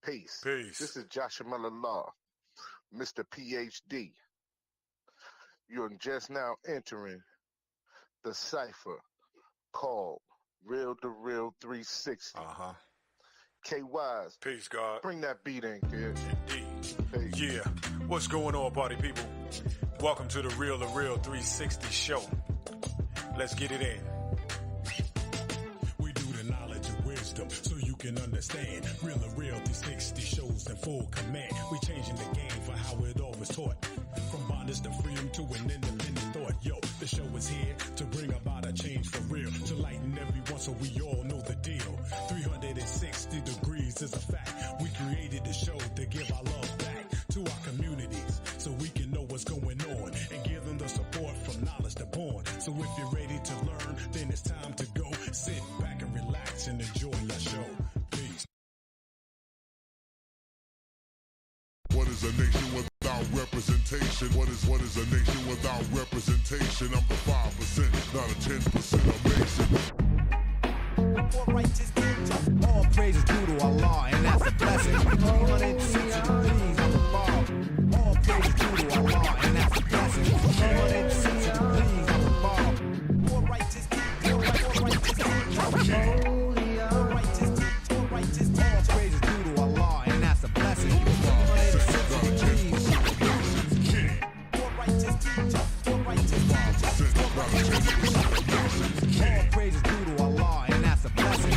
Peace. Peace. This is Joshua Miller Law, Mr. PhD. You're just now entering the cipher called Real2reel360. K-Wise, Peace, God. bring that beat in, kid. Indeed. Yeah. What's going on, party people? Welcome to the Real2reel360 show. Let's get it in. We do the knowledge and wisdom so you can understand. Real360 shows in full command. We changing the game for how it all was taught. From bondage to freedom to an independent thought. Yo, the show is here to bring about a change for real. To lighten everyone so we all know the deal. 360 degrees is a fact. We created the show to give our love back to our communities so we can know what's going on and give them the support from knowledge to born. So if you're ready to learn, then it's time to go. Sit back and relax and enjoy your show. Peace. What is a nation without representation? What is a nation without representation? I'm the 5%, not a 10% amazing. All praise is due to Allah, and that's a blessing. 360 degrees on the ball. All praise is due to Allah, and that's a blessing. 360 degrees on the ball. All righteous, all praise is due to Allah, and that's a blessing. 360 degrees. All righteous, all praise is due to Allah, and that's a blessing.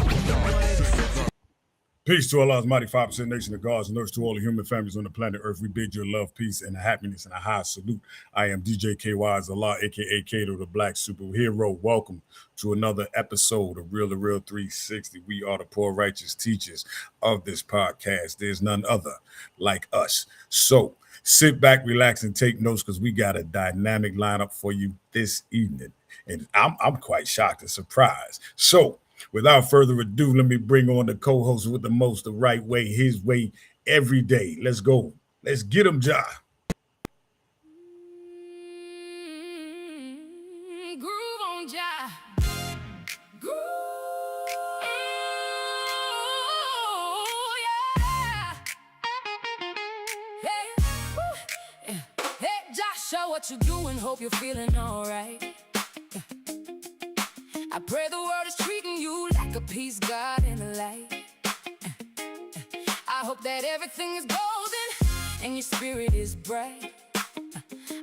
Peace to Allah's mighty 5% nation of gods and earth, to all the human families on the planet Earth. We bid you love, peace, and happiness, and a high salute. I am DJ KY's Allah, aka Kato, the Black Superhero. Welcome to another episode of Real2reel360. We are the poor righteous teachers of this podcast. There's none other like us. So sit back, relax, and take notes because we got a dynamic lineup for you this evening. And I'm quite shocked and surprised. So without further ado, let me bring on the co-host with the most, the right way, his way, every day. Let's go. Let's get him, Ja. Groove on, Ja. Groove. Yeah. Hey. Woo. Yeah. Hey, Josh, show what you doing. Hope you're feeling all right. I pray the world is treating you like a peace god in the light. I hope that everything is golden and your spirit is bright.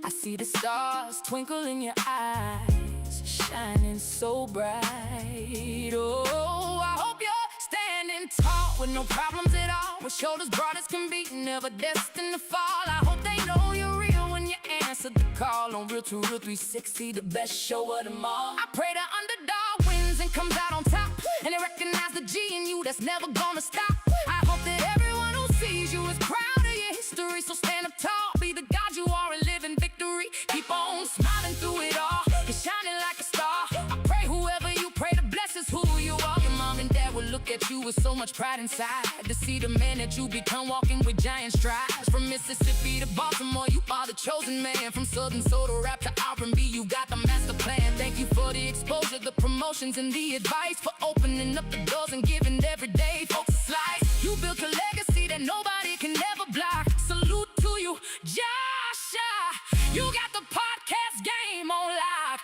I see the stars twinkle in your eyes, shining so bright. Oh, I hope you're standing tall with no problems at all, with shoulders broad as can be, never destined to fall. I hope they know you're real when you answer the call on Real2reel360, the best show of them all. I pray the underdog wins and comes out on top, and they recognize the G in you that's never gonna stop. I hope that everyone who sees you is proud of your history, so stand up tall, be the God you are and live in victory. Keep on smiling through it all, you're shining like a star. I pray whoever you pray to bless is who you are. Your mom and dad will look at you with so much pride inside, to see the man that you become, walking with giant strides. From Mississippi to Baltimore, you are the chosen man. From Southern soul to rap to R&B, you got the master plan. Thank you for the exposure, the promotions, and the advice, for opening up the doors and giving everyday folks a slice. You built a legacy that nobody can ever block. Salute to you, Joshua. You got the podcast game on lock.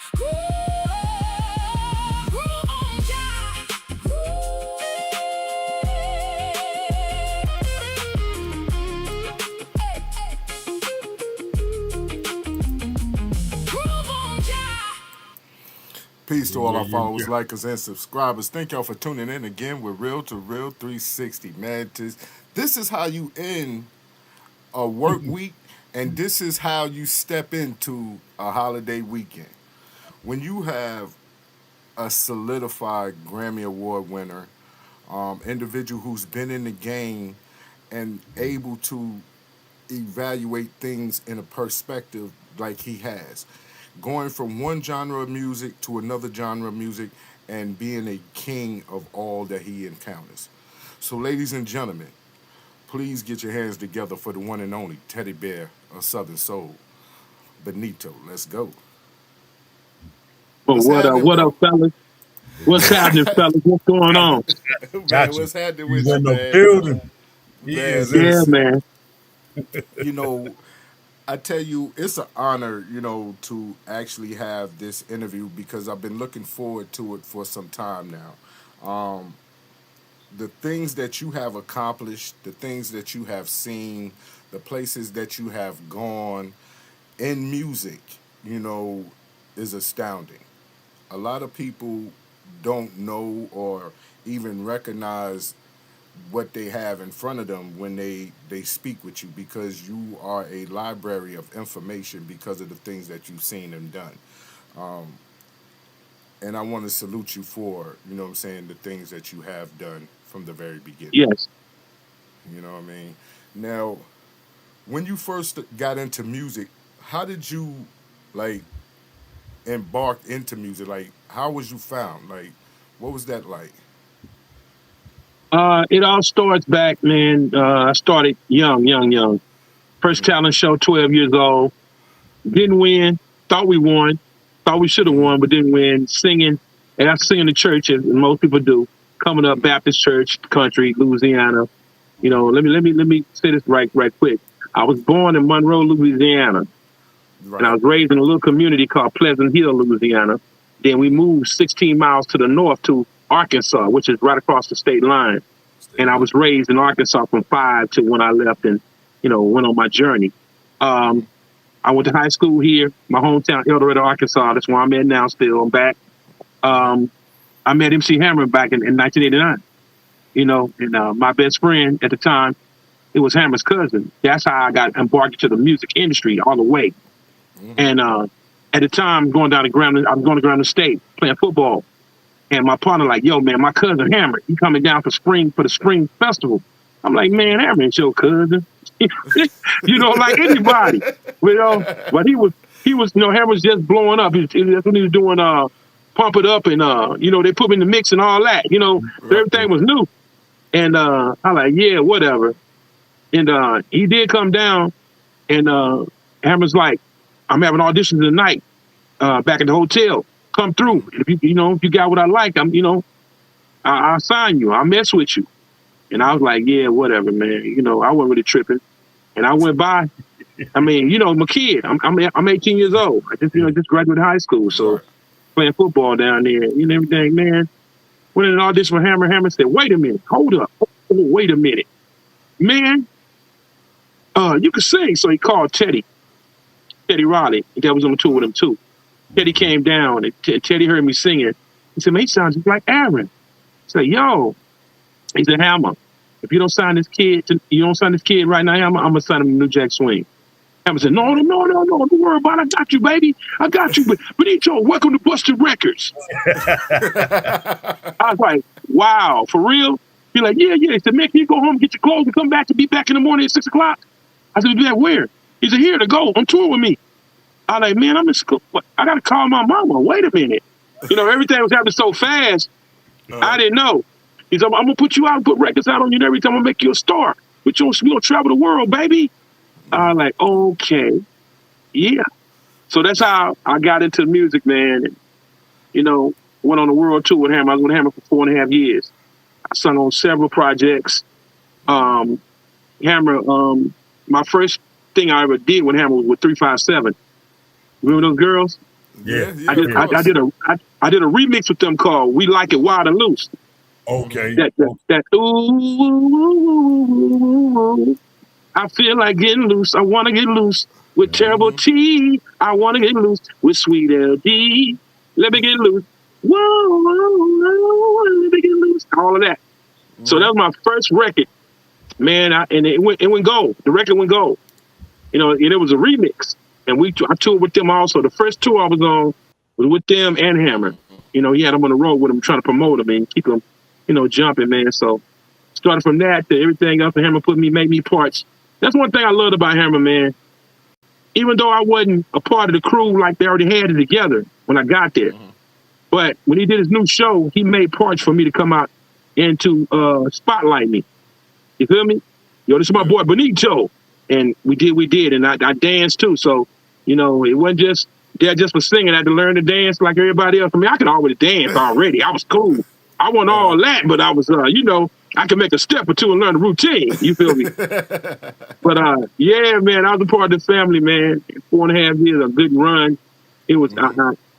Groove on, Josh. Groove on, Josh. Peace to all our followers, likers, and subscribers. Thank y'all for tuning in again with Real2reel360. Man, this is how you end a work week, and this is how you step into a holiday weekend. When you have a solidified Grammy Award winner, individual who's been in the game and able to evaluate things in a perspective like he has, going from one genre of music to another genre of music and being a king of all that he encounters. So, ladies and gentlemen, please get your hands together for the one and only teddy bear of Southern Soul, Benito. Let's go. Well, what up, fellas? What's happening, fellas? What's going on? Man, what's happening with He's you, in the man? building. He Man, is Yeah, listen, innocent. man. you know, I tell you, it's an honor, to actually have this interview because I've been looking forward to it for some time now. The things that you have accomplished, the things that you have seen, the places that you have gone in music, you know, is astounding. A lot of people don't know or even recognize what they have in front of them when they speak with you because you are a library of information because of the things that you've seen and done. And I want to salute you for, what I'm saying, the things that you have done from the very beginning. Yes. You know what I mean? Now, when you first got into music, how did you like embark into music? Like, how was you found? Like, what was that like? It all starts back, man. I started young. First talent show, 12 years old. Didn't win. Thought we won. Thought we should have won, but didn't win. Singing, and I sing in the church, as most people do. Coming up, Baptist church, country, Louisiana. Let me say this right quick. I was born in Monroe, Louisiana, and I Right. was raised in a little community called Pleasant Hill, Louisiana. Then we moved 16 miles to the north to Arkansas, which is right across the state line. State And I line. was raised in Arkansas from 5 to when I left and, went on my journey. I went to high school here, my hometown, El Dorado, Arkansas. That's where I'm at now still. I'm back. Um, I met MC Hammer back in 1989, and my best friend at the time, it was Hammer's cousin. That's how I got embarked into the music industry all the way. And at the time, I was going to Grambling State playing football. And my partner like, yo, man, my cousin Hammer, he coming down for the spring festival. I'm like, man, Hammer ain't your cousin. Like anybody. But Hammer was just blowing up. That's when he was doing Pump It Up and they put him in the mix and all that. So Right. everything was new. And I like, yeah, whatever. And he did come down and Hammer's like, I'm having auditions tonight back at the hotel. Come through. If you got what I like, I'll sign you. I'll mess with you. And I was like, yeah, whatever, man. I wasn't really tripping. And I went by. I mean, I'm a kid. I'm 18 years old. I just graduated high school. So Right. playing football down there, everything, man. Went in an audition for Hammer. Hammer said, wait a minute. Hold up. Wait a minute. Man, you can sing. So he called Teddy Riley. That was on the tour with him too. Teddy came down and Teddy heard me singing. He said, man, he sounds just like Aaron. I said, yo, he said, Hammer, if you don't sign this kid right now, Hammer, I'm going to sign him to New Jack Swing. Hammer said, no, don't worry about it. I got you, baby. I got you. But Benito, welcome to Busted Records. I was like, wow, for real? He's like, yeah. He said, man, can you go home, get your clothes, and come back to be back in the morning at 6 o'clock? I said, do that where? He said, here to go on tour with me. I was like, man, I'm in school. I got to call my mama. Wait a minute. Everything was happening so fast. I didn't know. He said, I'm going to put you out and put records out on you and everything. I'm going to make you a star. We're going to travel the world, baby. I was like, okay. Yeah. So that's how I got into music, man. And, went on a world tour with Hammer. I was with Hammer for 4.5 years. I sung on several projects. Hammer, my first thing I ever did with Hammer was with 357. Remember those girls? Yeah. I did a remix with them called "We Like It Wild and Loose." Okay. That ooh, I feel like getting loose. I want to get loose with terrible T. I want to get loose with sweet LD. Let me get loose. Whoa, let me get loose. All of that. So that was my first record, man. And it went gold. The record went gold. And it was a remix. And I toured with them also. The first tour I was on was with them and Hammer. He had them on the road with him, trying to promote them and keep them, jumping, man. So started from that to everything else. And Hammer made me parts. That's one thing I loved about Hammer, man. Even though I wasn't a part of the crew like they already had it together when I got there. But when he did his new show, he made parts for me to come out and to spotlight me. You feel me? Yo, this is my boy Benito. And we did. And I danced too. So, it wasn't just for singing. I had to learn to dance like everybody else. I mean, I could already dance already. I was cool. I wasn't all that, but I was, I can make a step or two and learn the routine. You feel me? But yeah, man, I was a part of the family, man. 4.5 years, a good run. It was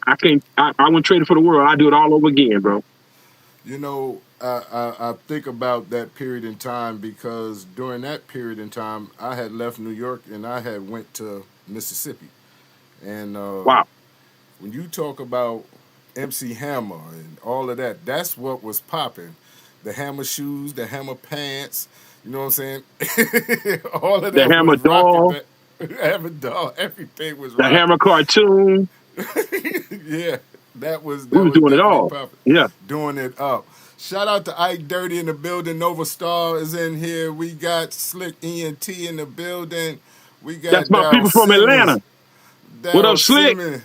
I can't I wouldn't trade it for the world. I'd do it all over again, bro. You know, I think about that period in time because during that period in time, I had left New York and I had went to Mississippi. And Wow. when you talk about MC Hammer and all of that, that's what was popping. The Hammer shoes, the Hammer pants, you know what I'm saying? All of The that Hammer was rocking. doll, Back. Hammer doll, everything was the rocking. Hammer cartoon. Yeah, that was We was doing it definitely all. popping. Yeah. Doing it up. Shout out to Ike Dirty in the building. Nova Star is in here. We got Slick ENT in the building. We That's got my Daryl people from Simmons. Atlanta. What up, Daryl Slick? Simmons.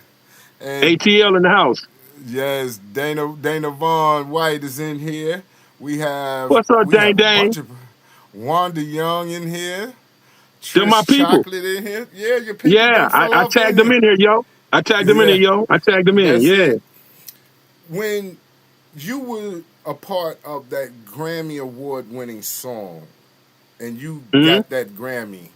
And ATL in the house. yes, Dana Vaughn White is in here. We have What's up, Dang a Dang? bunch of Wanda Young in here. They're my Trish people. Chocolate in here. Yeah, your people Yeah, done fell I off in tagged them here. in here, yo. I tagged them in here, Yeah, yo. I tagged them in. that's Yeah. it. When you were a part of that Grammy Award winning song and you Hmm. got that Grammy,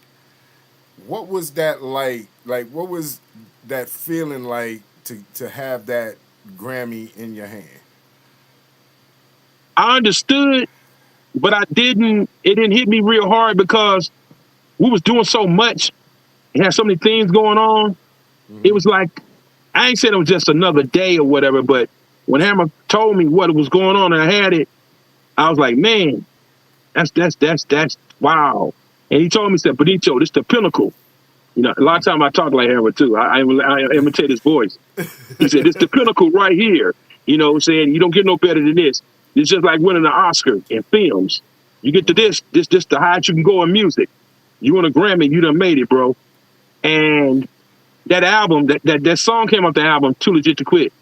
what was that like? Like, what was that feeling like to have that Grammy in your hand? I understood, but I didn't. It didn't hit me real hard because we was doing so much and had so many things going on. It was like I ain't saying it was just another day or whatever, but when Hammer told me what was going on and I had it, I was like, man, that's wow. And he told me, he said, Benito, this the pinnacle. You know, a lot of time I talk like Hammer too. I imitate his voice. He said, it's the pinnacle right here. You know what I'm saying? You don't get no better than this. It's just like winning an Oscar in films. You get to this the highest you can go in music. You win a Grammy, you done made it, bro. And that album, that song came off the album, Too Legit to Quit,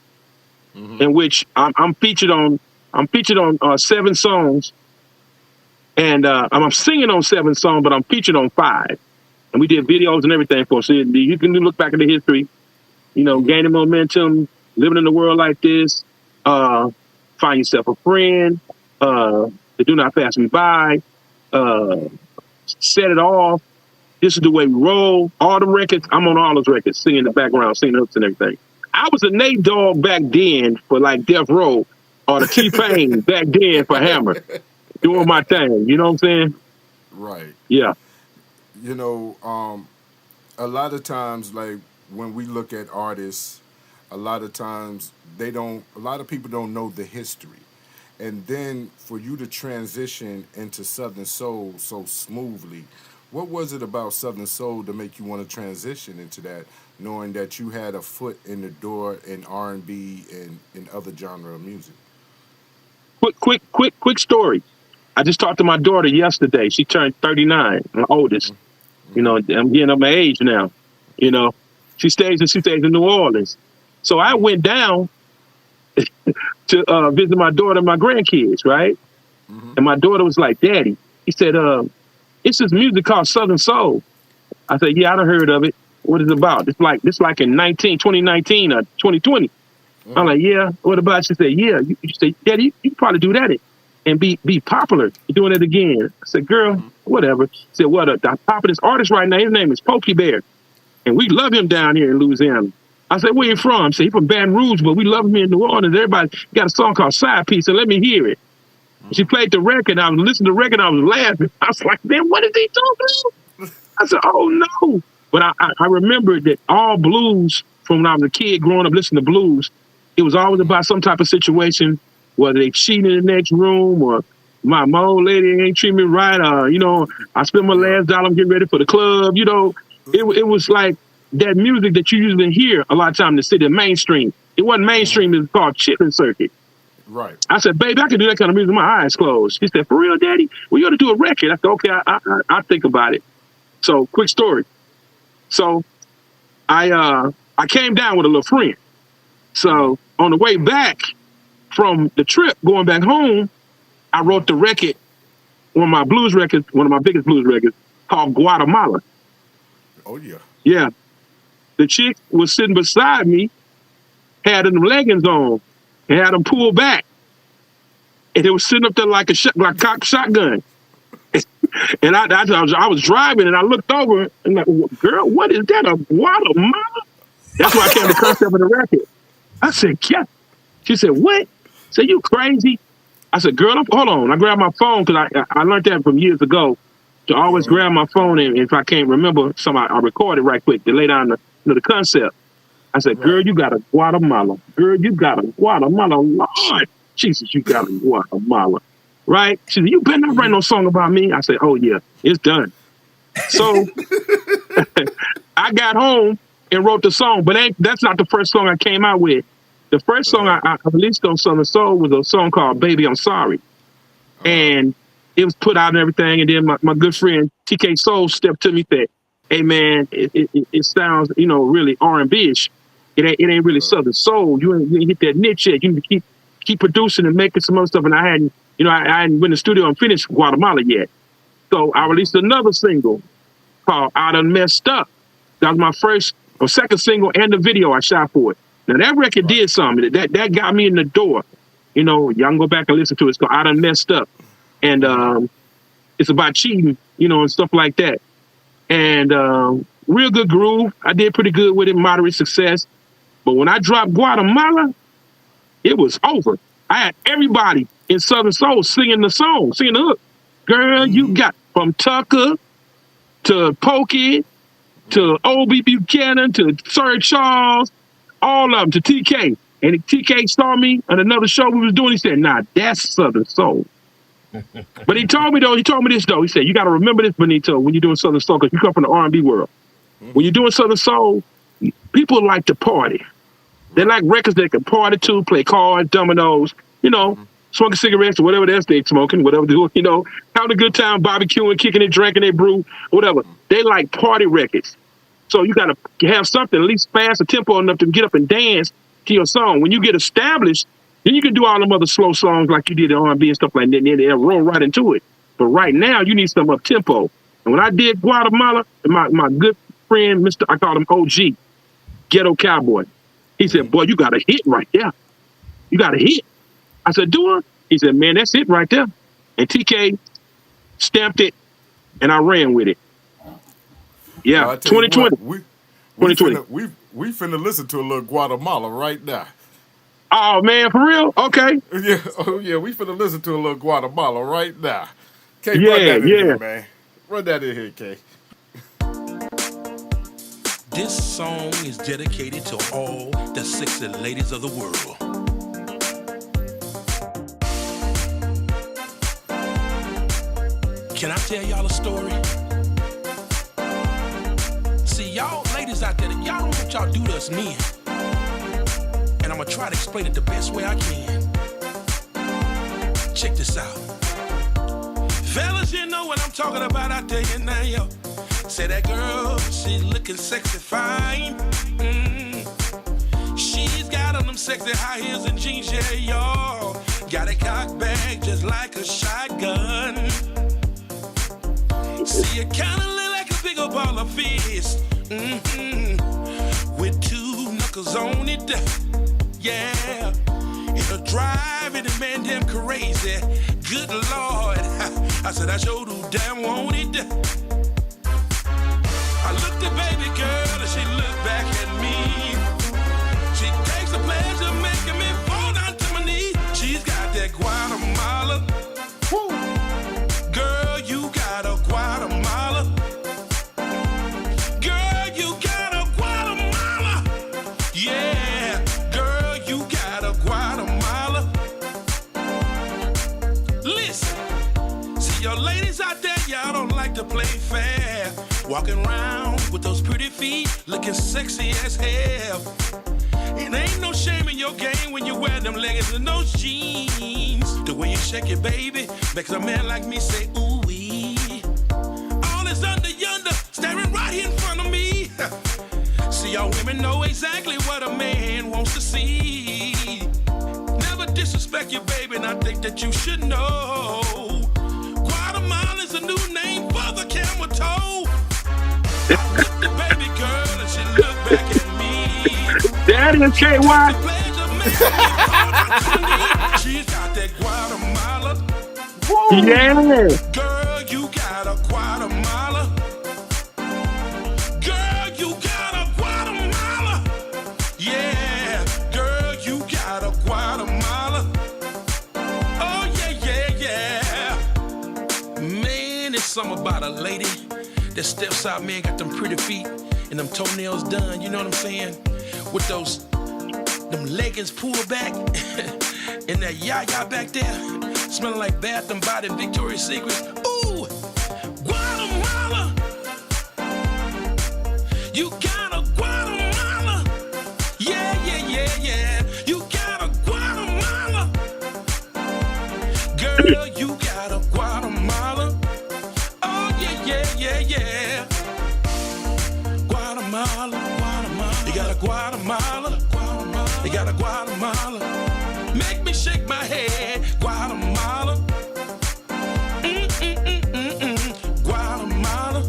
in which I'm featured on 7 songs. And I'm singing on 7 songs, but I'm featured on 5. And we did videos and everything for it. So you can look back at the history, you know, gaining momentum, living in the world like this, find yourself a friend, the Do Not Pass Me By, Set It Off, This Is the Way We Roll, all the records. I'm on all those records, singing in the background, singing hooks and everything. I was a Nate Dogg back then for like Death Row, or the T-Pain back then for Hammer, doing my thing. You know what I'm saying? Right. Yeah. You know, a lot of times, like when we look at artists, a lot of times a lot of people don't know the history. And then for you to transition into Southern Soul so smoothly, what was it about Southern Soul to make you want to transition into that, knowing that you had a foot in the door in R&B and in other genre of music? Quick story. I just talked to my daughter yesterday. She turned 39, my oldest. You know, I'm getting up my age now. You know, she stays in New Orleans. So I went down to visit my daughter and my grandkids, right? And my daughter was like, Daddy, he said, it's this music called Southern Soul. I said, yeah, I done heard of it. What is it about? It's like in 2019 or 2020. I'm like, yeah, what about? She said, yeah. You said, Daddy, you can probably do that and be popular. You're doing it again. I said, girl, whatever. She said, what, the popular artist right now, his name is Pokey Bear. And we love him down here in Louisiana. I said, where you from? She said, he's from Baton Rouge, but we love him here in New Orleans. Everybody got a song called Side Piece, and let me hear it. She played the record. I was listening to the record. I was laughing. I was like, man, what is he talking about? I said, oh, no. But I remembered that all blues, from when I was a kid growing up listening to blues, it was always about some type of situation, whether they cheating in the next room or my old lady ain't treating me right, or, you know, I spent my last dollar, I'm getting ready for the club. You know, it was like that music that you usually hear a lot of time in the city, mainstream. It wasn't mainstream, it was called chitlin circuit. Right. I said, baby, I can do that kind of music with my eyes closed. She said, for real, Daddy? Well, you ought to do a record. I said, okay, I'll think about it. So, quick story. So, I came down with a little friend. So, on the way back from the trip, going back home, I wrote the record, one of my biggest blues records, called Guatemala. Oh, yeah. Yeah. The chick was sitting beside me, had them leggings on, and had them pulled back. and it was sitting up there like like cocked shotgun. And I was driving, and I looked over, and like, girl, what is that? A Guatemala? That's why I came to concept of the record. I said, yeah. She said, what? I said, you crazy? I said, girl, hold on. I grabbed my phone because I learned that from years ago to always grab my phone, and if I can't remember something, I record it right quick to lay down the concept. I said, girl, you got a Guatemala. Girl, you got a Guatemala. Lord, Jesus, you got a Guatemala. Right? She said, you better not write no song about me. I said, oh, yeah, it's done. So I got home and wrote the song, but that's not the first song I came out with. The first song I released on Southern Soul was a song called Baby, I'm Sorry. And it was put out and everything. And then my good friend TK Soul stepped to me and said, hey, man, it sounds, really R&B-ish. It ain't really Southern Soul. You ain't hit that niche yet. You need to keep producing and making some other stuff. And I hadn't been in the studio and finished Guatemala yet. So I released another single called I Done Messed Up. That was my first or second single and the video I shot for it. Now that record did something. That got me in the door. Y'all can go back and listen to it. It's called I Done Messed Up. And it's about cheating, and stuff like that. And real good groove. I did pretty good with it, moderate success. But when I dropped Guatemala, it was over. I had everybody in Southern Soul singing the song, singing the hook. Girl, you got from Tucker to Pokey to O.B. Buchanan to Sir Charles, all of them to TK. And TK saw me on another show we was doing. He said, nah, that's Southern Soul. But he told me this, though. He said, you got to remember this, Benito, when you're doing Southern Soul, because you come from the R&B world. When you're doing Southern Soul, people like to party. They like records they can party to, play cards, dominoes, smoking cigarettes or whatever else they smoking, whatever they do, having a good time, barbecuing, kicking it, drinking it, brew, whatever. They like party records. So you got to have something at least fast or tempo enough to get up and dance to your song. When you get established, then you can do all them other slow songs like you did in R&B and stuff like that, and they'll roll right into it. But right now, you need some up tempo. And when I did Guatemala, my good friend, I called him OG, Ghetto Cowboy. He said, boy, you got a hit right there. You got a hit. I said, do it? He said, man, that's it right there. And TK stamped it, and I ran with it. Yeah, well, 2020. What, 2020. We finna listen to a little Guatemala right now. Oh, man, for real? Okay. Yeah, we finna listen to a little Guatemala right now. K, run that in here, man. Run that in here, K. This song is dedicated to all the sexy ladies of the world. Can I tell y'all a story? See, y'all ladies out there, y'all don't know what y'all do to us men. And I'm gonna try to explain it the best way I can. Check this out. Fellas, you know what I'm talking about out there now, yo. Say that girl, she's looking sexy fine. She's got on them sexy high heels and jeans, yeah, y'all. Got a cock bag just like a shotgun. See, it kinda look like a big old ball of fist. With two knuckles on it, yeah. It'll drive any man damn crazy. Good Lord, I said I sure do damn want it. I looked at baby girl and she looked back at me. She takes a pleasure making me fall down to my knees. She's got that Guatemala. Woo. Girl, you got a Guatemala. Girl, you got a Guatemala. Yeah, girl, you got a Guatemala. Listen, see your ladies out there, y'all don't like to play fair. Walking around with those pretty feet, looking sexy as hell. It ain't no shame in your game when you wear them leggings and those jeans. The way you shake it, baby, makes a man like me say, ooh-wee. All is under yonder, staring right here in front of me. See, y'all women know exactly what a man wants to see. Never disrespect your baby, and I think that you should know. Guatemala's a new name for the camel toe. I looked at baby girl and she looked back at me. Daddy and KY. She's got about that Guatemala? Yeah. Girl, you got a Guatemala. Girl, you got a Guatemala. Yeah, girl, you got a Guatemala. Oh, yeah. Man, it's something about a lady that steps out, man, got them pretty feet and them toenails done, you know what I'm saying? With them leggings pulled back and that yaya back there, smelling like Bath and Body and Victoria's Secret. Ooh, Guatemala. You got a Guatemala. Yeah. You got a Guatemala. Girl, you got a Guatemala. Oh, yeah. Guatemala. You got a Guatemala. You got a Guatemala. Make me shake my head. Guatemala. Guatemala.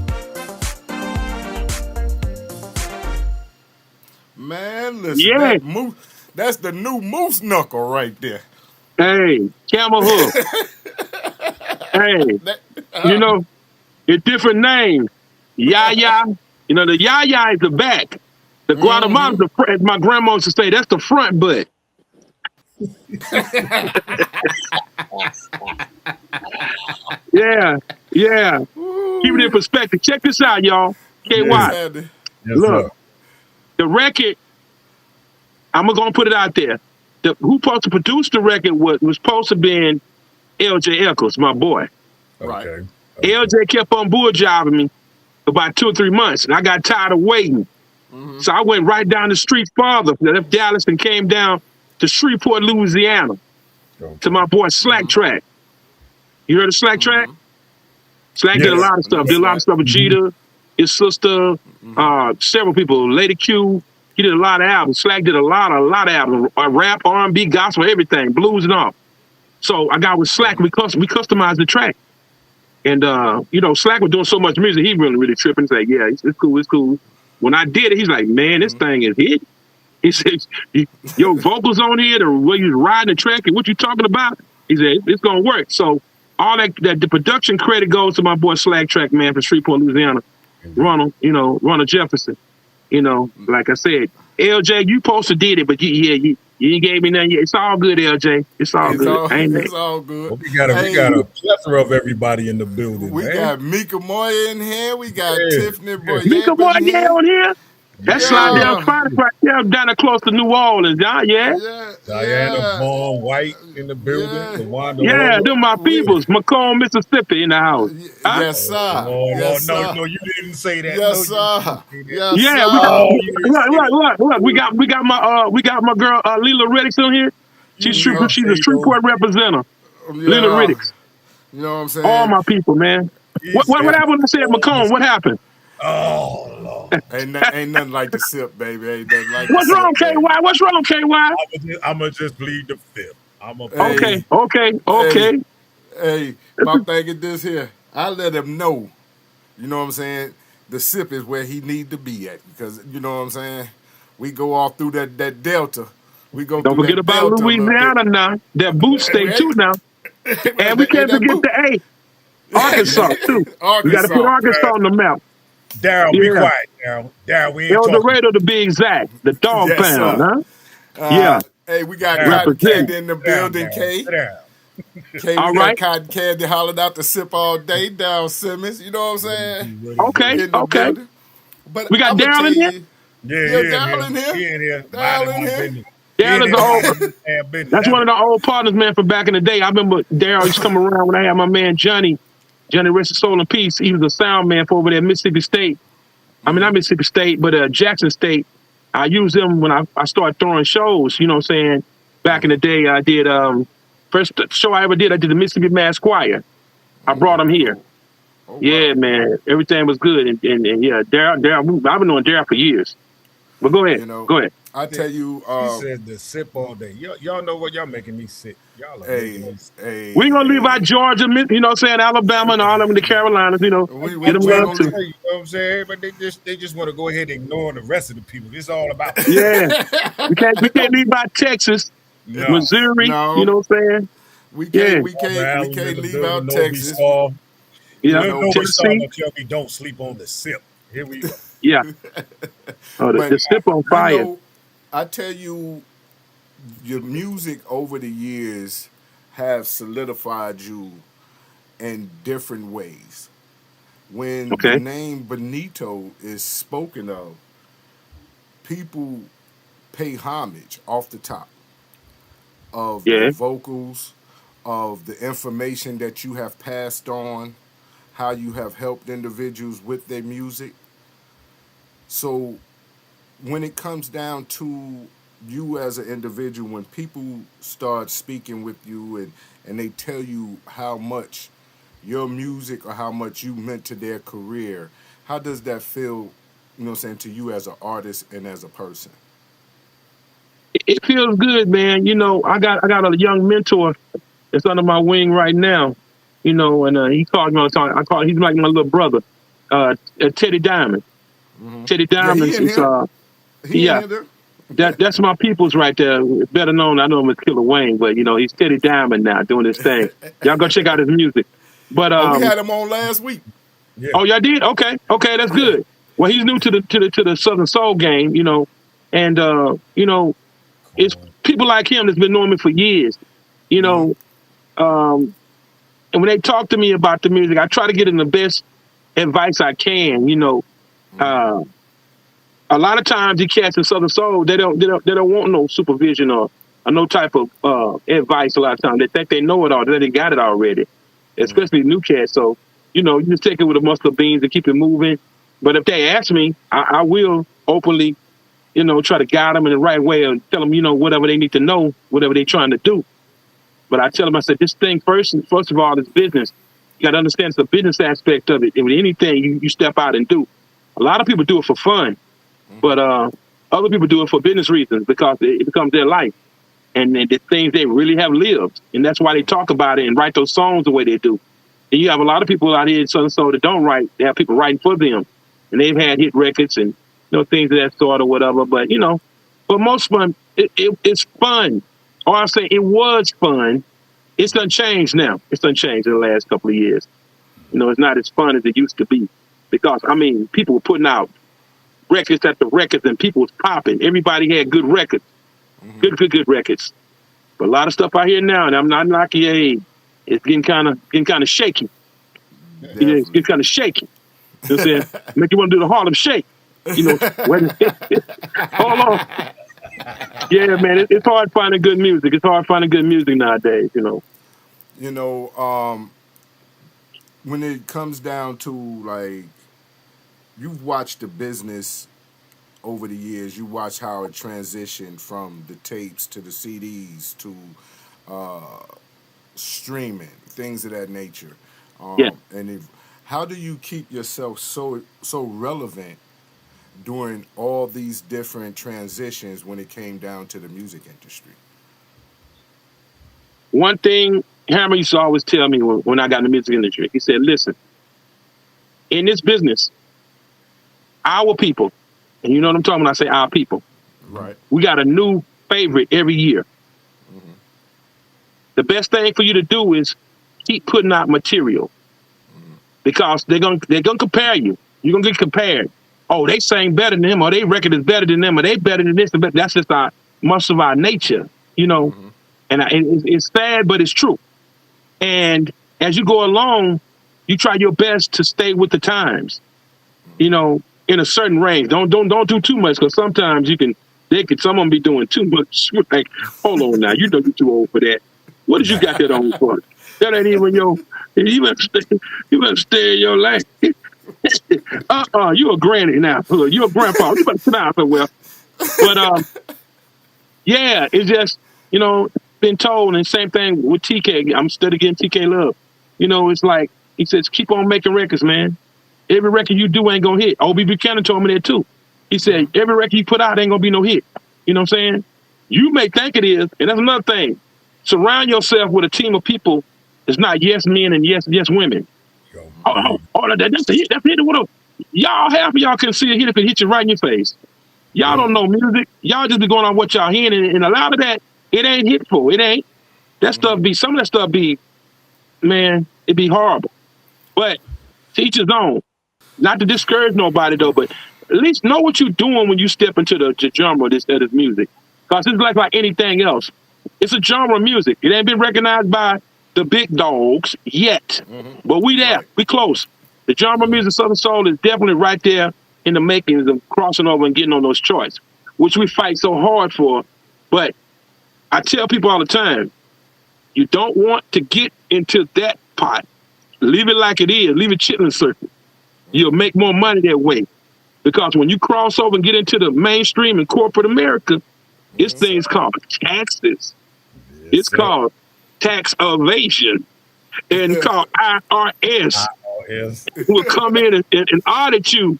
Man, listen, that's the new moose knuckle right there. Hey, camel hook. Hey, you know, it's different names. Yaya. You know, the yaya is the back. The Guatemala, as my grandma used to say, that's the front butt. Yeah. Keep it in perspective. Check this out, y'all. KY. Yes, Look, the record, I'm going to put it out there. Who supposed to produce the record was supposed to be LJ Eccles, my boy. Okay. LJ kept on bull jobbing me for about 2 or 3 months, and I got tired of waiting. So I went right down the street farther, left Dallas and came down to Shreveport, Louisiana, to my boy Slack Track. You heard of Slack Track? Slack did a lot of stuff. Did a lot of stuff with Jeter, his sister, several people. Lady Q. He did a lot of albums. Slack did a lot of albums. Rap, R&B, gospel, everything, blues and all. So I got with Slack. We customized the track. And, Slack was doing so much music, he really tripping. He's like, yeah, it's cool. When I did it, he's like, man, this thing is hit. He said, your vocals on here, the way you riding the track and what you talking about, he said, it's going to work. So all that the production credit goes to my boy Slack Track, man, from Shreveport, Louisiana. Ronald Jefferson. Like I said, LJ, you supposed to did it, but you ain't gave me nothing yet. It's all good, LJ. It's all good. It's all good. Well, we got a plethora of everybody in the building. We got Mika Moya in here. We got Tiffany Boy. Mika Moya on here. That's Slidell Spanish right there, down close to New Orleans, yeah. Diana Vaughn White in the building. Yeah, they're my peoples. Macomb, Mississippi in the house. Yes, sir. No, you didn't say that. Yes, sir. Look. We got my girl Leela Riddicks on here. She's a Shreveport representative. Leela Riddicks. You know what I'm saying? All my people, man. What happened when I said Macomb? What happened? Oh, Lord. Ain't nothing like the sip, baby. Ain't nothing like What's wrong, KY? What's wrong, KY? I'm going to just plead the fifth. Okay. Hey, my thing is this here. I let him know, you know what I'm saying, the sip is where he need to be at. Because, you know what I'm saying, we go all through that Delta. Don't forget about Louisiana now. That boot state, too, now. And we can't forget the A. Arkansas, too. We got to put Arkansas on the map. Daryl, be quiet, Daryl. We ain't El talking. Dorado to be exact. The dog pound, huh? Hey, we got Cotton Candy in the building, K. K, we got Cotton Candy hollering out the sip all day, down Simmons. You know what I'm saying? Okay. But we got Daryl in here? Yeah, Daryl in here. He in here. Daryl in here. That's one of the old partners, man, from back in the day. I remember Daryl used to come around when I had my man Johnny rest his soul in peace. He was a sound man for over there at Mississippi State. I mean, not Mississippi State, but Jackson State. I used them when I started throwing shows, you know what I'm saying? Back in the day, I did, first show I ever did, I did the Mississippi Mass Choir. I brought him here. Oh, wow. Yeah, man. Everything was good. And yeah, Daryl, I've been knowing Daryl for years. But go ahead. Go ahead. I tell you, he said the sip all day. Y'all know what y'all making me sick. Y'all are making me sick. We ain't gonna leave out Georgia, you know what I'm saying, Alabama and all of them, the Carolinas, you know. Get them love too. You know what I'm saying? But they just want to go ahead and ignore the rest of the people. It's all about we can't leave out Texas, Missouri, you know what I'm saying? We Yeah, can't we Barbara can't we Allen in can't the leave building. out Nobe Texas. Saw. yeah. Nobe Saw Tennessee, gonna tell me don't sleep on the sip. Here we go. yeah. Oh, But the sip on you fire. know, I tell you, your music over the years have solidified you in different ways. When the Okay. name Benito is spoken of, people pay homage off the top of your Yeah. vocals, of the information that you have passed on, how you have helped individuals with their music. So when it comes down to you as an individual, when people start speaking with you and they tell you how much your music or how much you meant to their career, how does that feel, you know what I'm saying, to you as an artist and as a person? It feels good, man. I got a young mentor that's under my wing right now. And he calls me all the time. He's like my little brother, Teddy Diamond. Teddy Yeah, Diamond he in is here. He in yeah. here there. That's my people's right there. Better known, I know him as Killer Wayne, but he's Teddy Diamond now doing his thing. Y'all go check out his music. But Oh, we had him on last week. Yeah. oh, y'all did? Okay, that's Yeah. good. Well, he's new to the Southern Soul game, and it's people like him that's been knowing me for years, you know. And when they talk to me about the music, I try to get them the best advice I can. Uh, a lot of times, the cats in Southern Soul, they don't want no supervision or no type of advice. A lot of times, they think they know it all, they got it already. Especially new cats. So you just take it with a muscle of beans and keep it moving. But if they ask me, I will openly, try to guide them in the right way and tell them, whatever they need to know, whatever they're trying to do. But I tell them, I said, this thing first of all is business. You got to understand it's the business aspect of it. And with anything you step out and do, a lot of people do it for fun, but other people do it for business reasons because it becomes their life and the things they really have lived. And that's why they talk about it and write those songs the way they do. And you have a lot of people out here in Southern Soul that don't write. They have people writing for them. And they've had hit records and things of that sort or whatever. But, for most fun, it's fun. Or I say it was fun. It's done changed now. It's done changed in the last couple of years. It's not as fun as it used to be. Because, people were putting out records after records and people was popping. Everybody had good records. Good records. But a lot of stuff out here now, and I'm not knocking it. It's getting kind of shaky. It's getting kind of shaky. You know what I'm saying? Make you want to do the Harlem Shake. Hold on. Yeah, man, it's hard finding good music. It's hard finding good music nowadays. When it comes down to like, you've watched the business over the years. You watch how it transitioned from the tapes to the CDs to streaming, things of that nature. Yeah. And how do you keep yourself so relevant during all these different transitions when it came down to the music industry? One thing Hammer used to always tell me when I got in the music industry, he said, listen, in this business, our people, and you know what I'm talking when I say our people, Right. we got a new favorite every year. The best thing for you to do is keep putting out material because they're gonna compare you. You're gonna get compared. Oh, they sang better than them, or they record is better than them, or they better than this. But that's just much of our nature, And it's sad, but it's true. And as you go along, you try your best to stay with the times. In a certain range. Don't do too much because sometimes someone be doing too much. Like, hold on now, you're too old for that. What did you got that on for? That ain't even you better stay in your lane. You a granny now. You a grandpa. You better sit down somewhere. But yeah, it's just, been told, and same thing with TK. I'm still getting TK love. It's like he says, keep on making records, man. Every record you do ain't gonna hit. O.B. Buchanan told me that too. He said, every record you put out ain't gonna be no hit. You know what I'm saying? You may think it is, and that's another thing. Surround yourself with a team of people that's not yes men and yes women. That's a hit. That's a hit. Half of y'all can see a hit if it hit you right in your face. Y'all don't know music. Y'all just be going on what y'all hearing, and a lot of that, it ain't hitful. It ain't. That stuff be, some of that stuff be, man, it be horrible. But to each his own. Not to discourage nobody though, but at least know what you're doing when you step into the genre of this music. Because it's like anything else. It's a genre of music. It ain't been recognized by the big dogs yet. But we there. Right. We close. The genre of music, Southern Soul, is definitely right there in the makings of crossing over and getting on those charts, which we fight so hard for. But I tell people all the time, you don't want to get into that pot. Leave it like it is. Leave it chitlin circle. You'll make more money that way. Because when you cross over and get into the mainstream and corporate America, it's things called taxes. It's called tax evasion and called IRS. Will come in and audit you.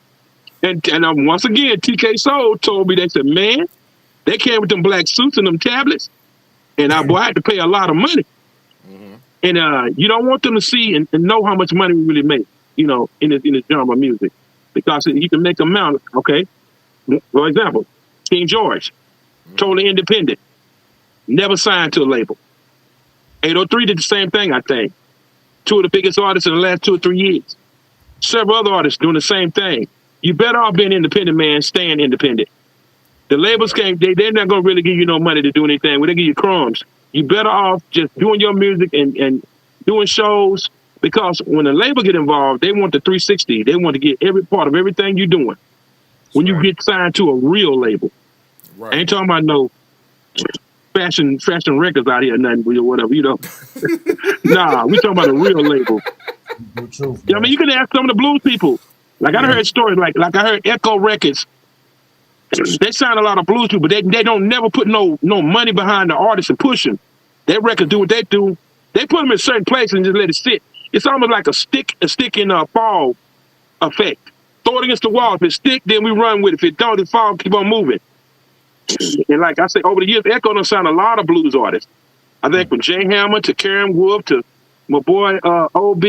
And once again, TK Soul told me, they said, man, they came with them black suits and them tablets. And I had to pay a lot of money. And you don't want them to see and know how much money we really make, in the genre of music. Because you can make a amount, okay? For example, King George, totally independent, never signed to a label. 803 did the same thing, I think. Two of the biggest artists in the last 2 or 3 years. Several other artists doing the same thing. You better off being independent, man, staying independent. The labels they're not going to really give you no money to do anything. They give you crumbs. You better off just doing your music and doing shows, because when the label get involved, they want the 360. They want to get every part of everything you're doing. When you get signed to a real label. Right. I ain't talking about no fashion records out here, nothing, whatever, Nah, we talking about a real label. I mean, you can ask some of the blues people. Like I heard stories, like I heard Echo Records. They sign a lot of blues people, but they don't never put no money behind the artists and push them. Their records do what they do. They put them in certain places and just let it sit. It's almost like a stick in a fall effect. Throw it against the wall. If it stick, then we run with it. If it don't, it fall, keep on moving. And like I say, over the years, Echo done signed a lot of blues artists. I think from Jay Hammer to Karen Wolf to my boy OB.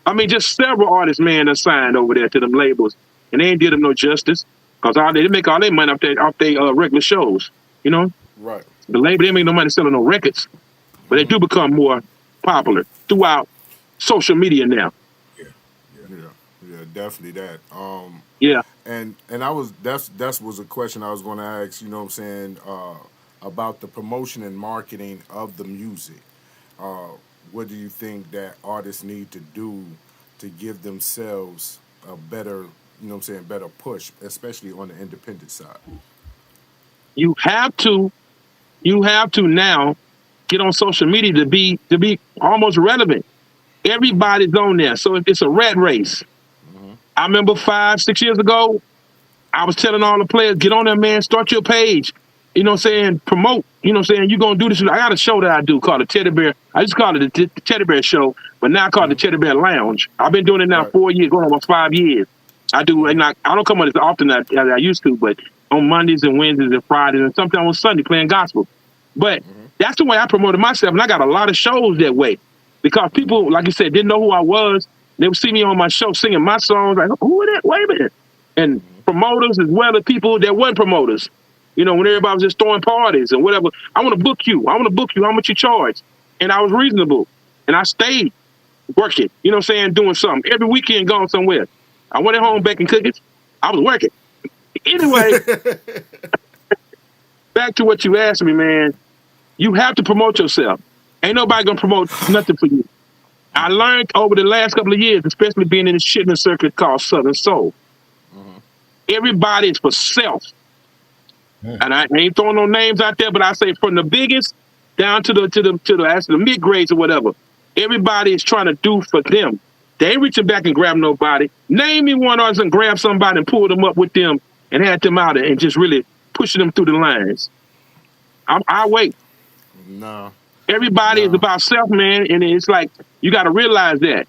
I mean, just several artists, man, are signed over there to them labels. And they ain't did them no justice. Because they make all their money off their regular shows, Right. The label, they make no money selling no records. But they do become more popular throughout social media now. Yeah, definitely that. Yeah. And that was a question I was going to ask, about the promotion and marketing of the music. What do you think that artists need to do to give themselves a better, better push, especially on the independent side? You have to now get on social media to be almost relevant. Everybody's on there, so it's a rat race. I remember 5-6 years ago, I was telling all the players, get on there, man, start your page. Promote. You're going to do this. I got a show that I do called the Teddy Bear. I just call it the Teddy Bear Show, but now I call it the Teddy Bear Lounge. I've been doing it now 4 years, going almost 5 years. I do, and I don't come on as often as I used to, but on Mondays and Wednesdays and Fridays and sometimes on Sunday playing gospel. But that's the way I promoted myself, and I got a lot of shows that way. Because people, like you said, didn't know who I was. They would see me on my show singing my songs, like, who is that? Wait a minute. And promoters as well as people that weren't promoters. When everybody was just throwing parties and whatever. I want to book you. How much you charge? And I was reasonable. And I stayed working, doing something. Every weekend going somewhere. I went at home baking cookies. I was working. Anyway, back to what you asked me, man. You have to promote yourself. Ain't nobody going to promote nothing for you. I learned over the last couple of years, especially being in this shitting circuit called Southern Soul. Everybody is for self. And I ain't throwing no names out there, but I say from the biggest down to the mid grades or whatever, everybody is trying to do for them. They ain't reaching back and grab nobody. Name me one artist and grab somebody and pull them up with them and had them out and just really pushing them through the lines. I wait. No. Everybody is about self, man, and it's like you got to realize that.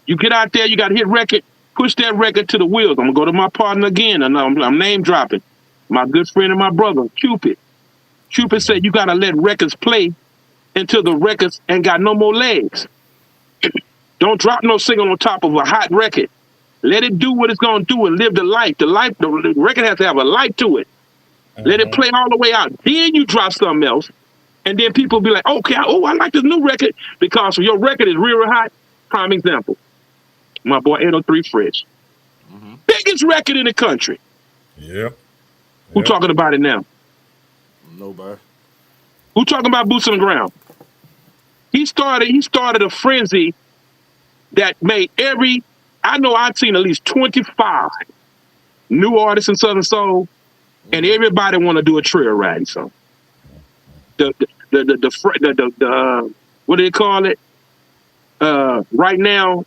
You get out there, you got to hit record, push that record to the wheels. I'm gonna go to my partner again, and I'm name dropping. My good friend and my brother, Cupid. Cupid said you got to let records play until the records ain't got no more legs. Don't drop no single on top of a hot record. Let it do what it's going to do and live the life. The record has to have a life to it. Let it play all the way out. Then you drop something else And then people be like, okay, I like this new record because your record is real hot. Prime example, my boy 803 Fresh. Biggest record in the country. Yep. Who talking about it now? Nobody. Who talking about boots on the ground? He started a frenzy that made I know I've seen at least 25 new artists in Southern Soul, and everybody want to do a trail riding song. The what do they call it? Right now,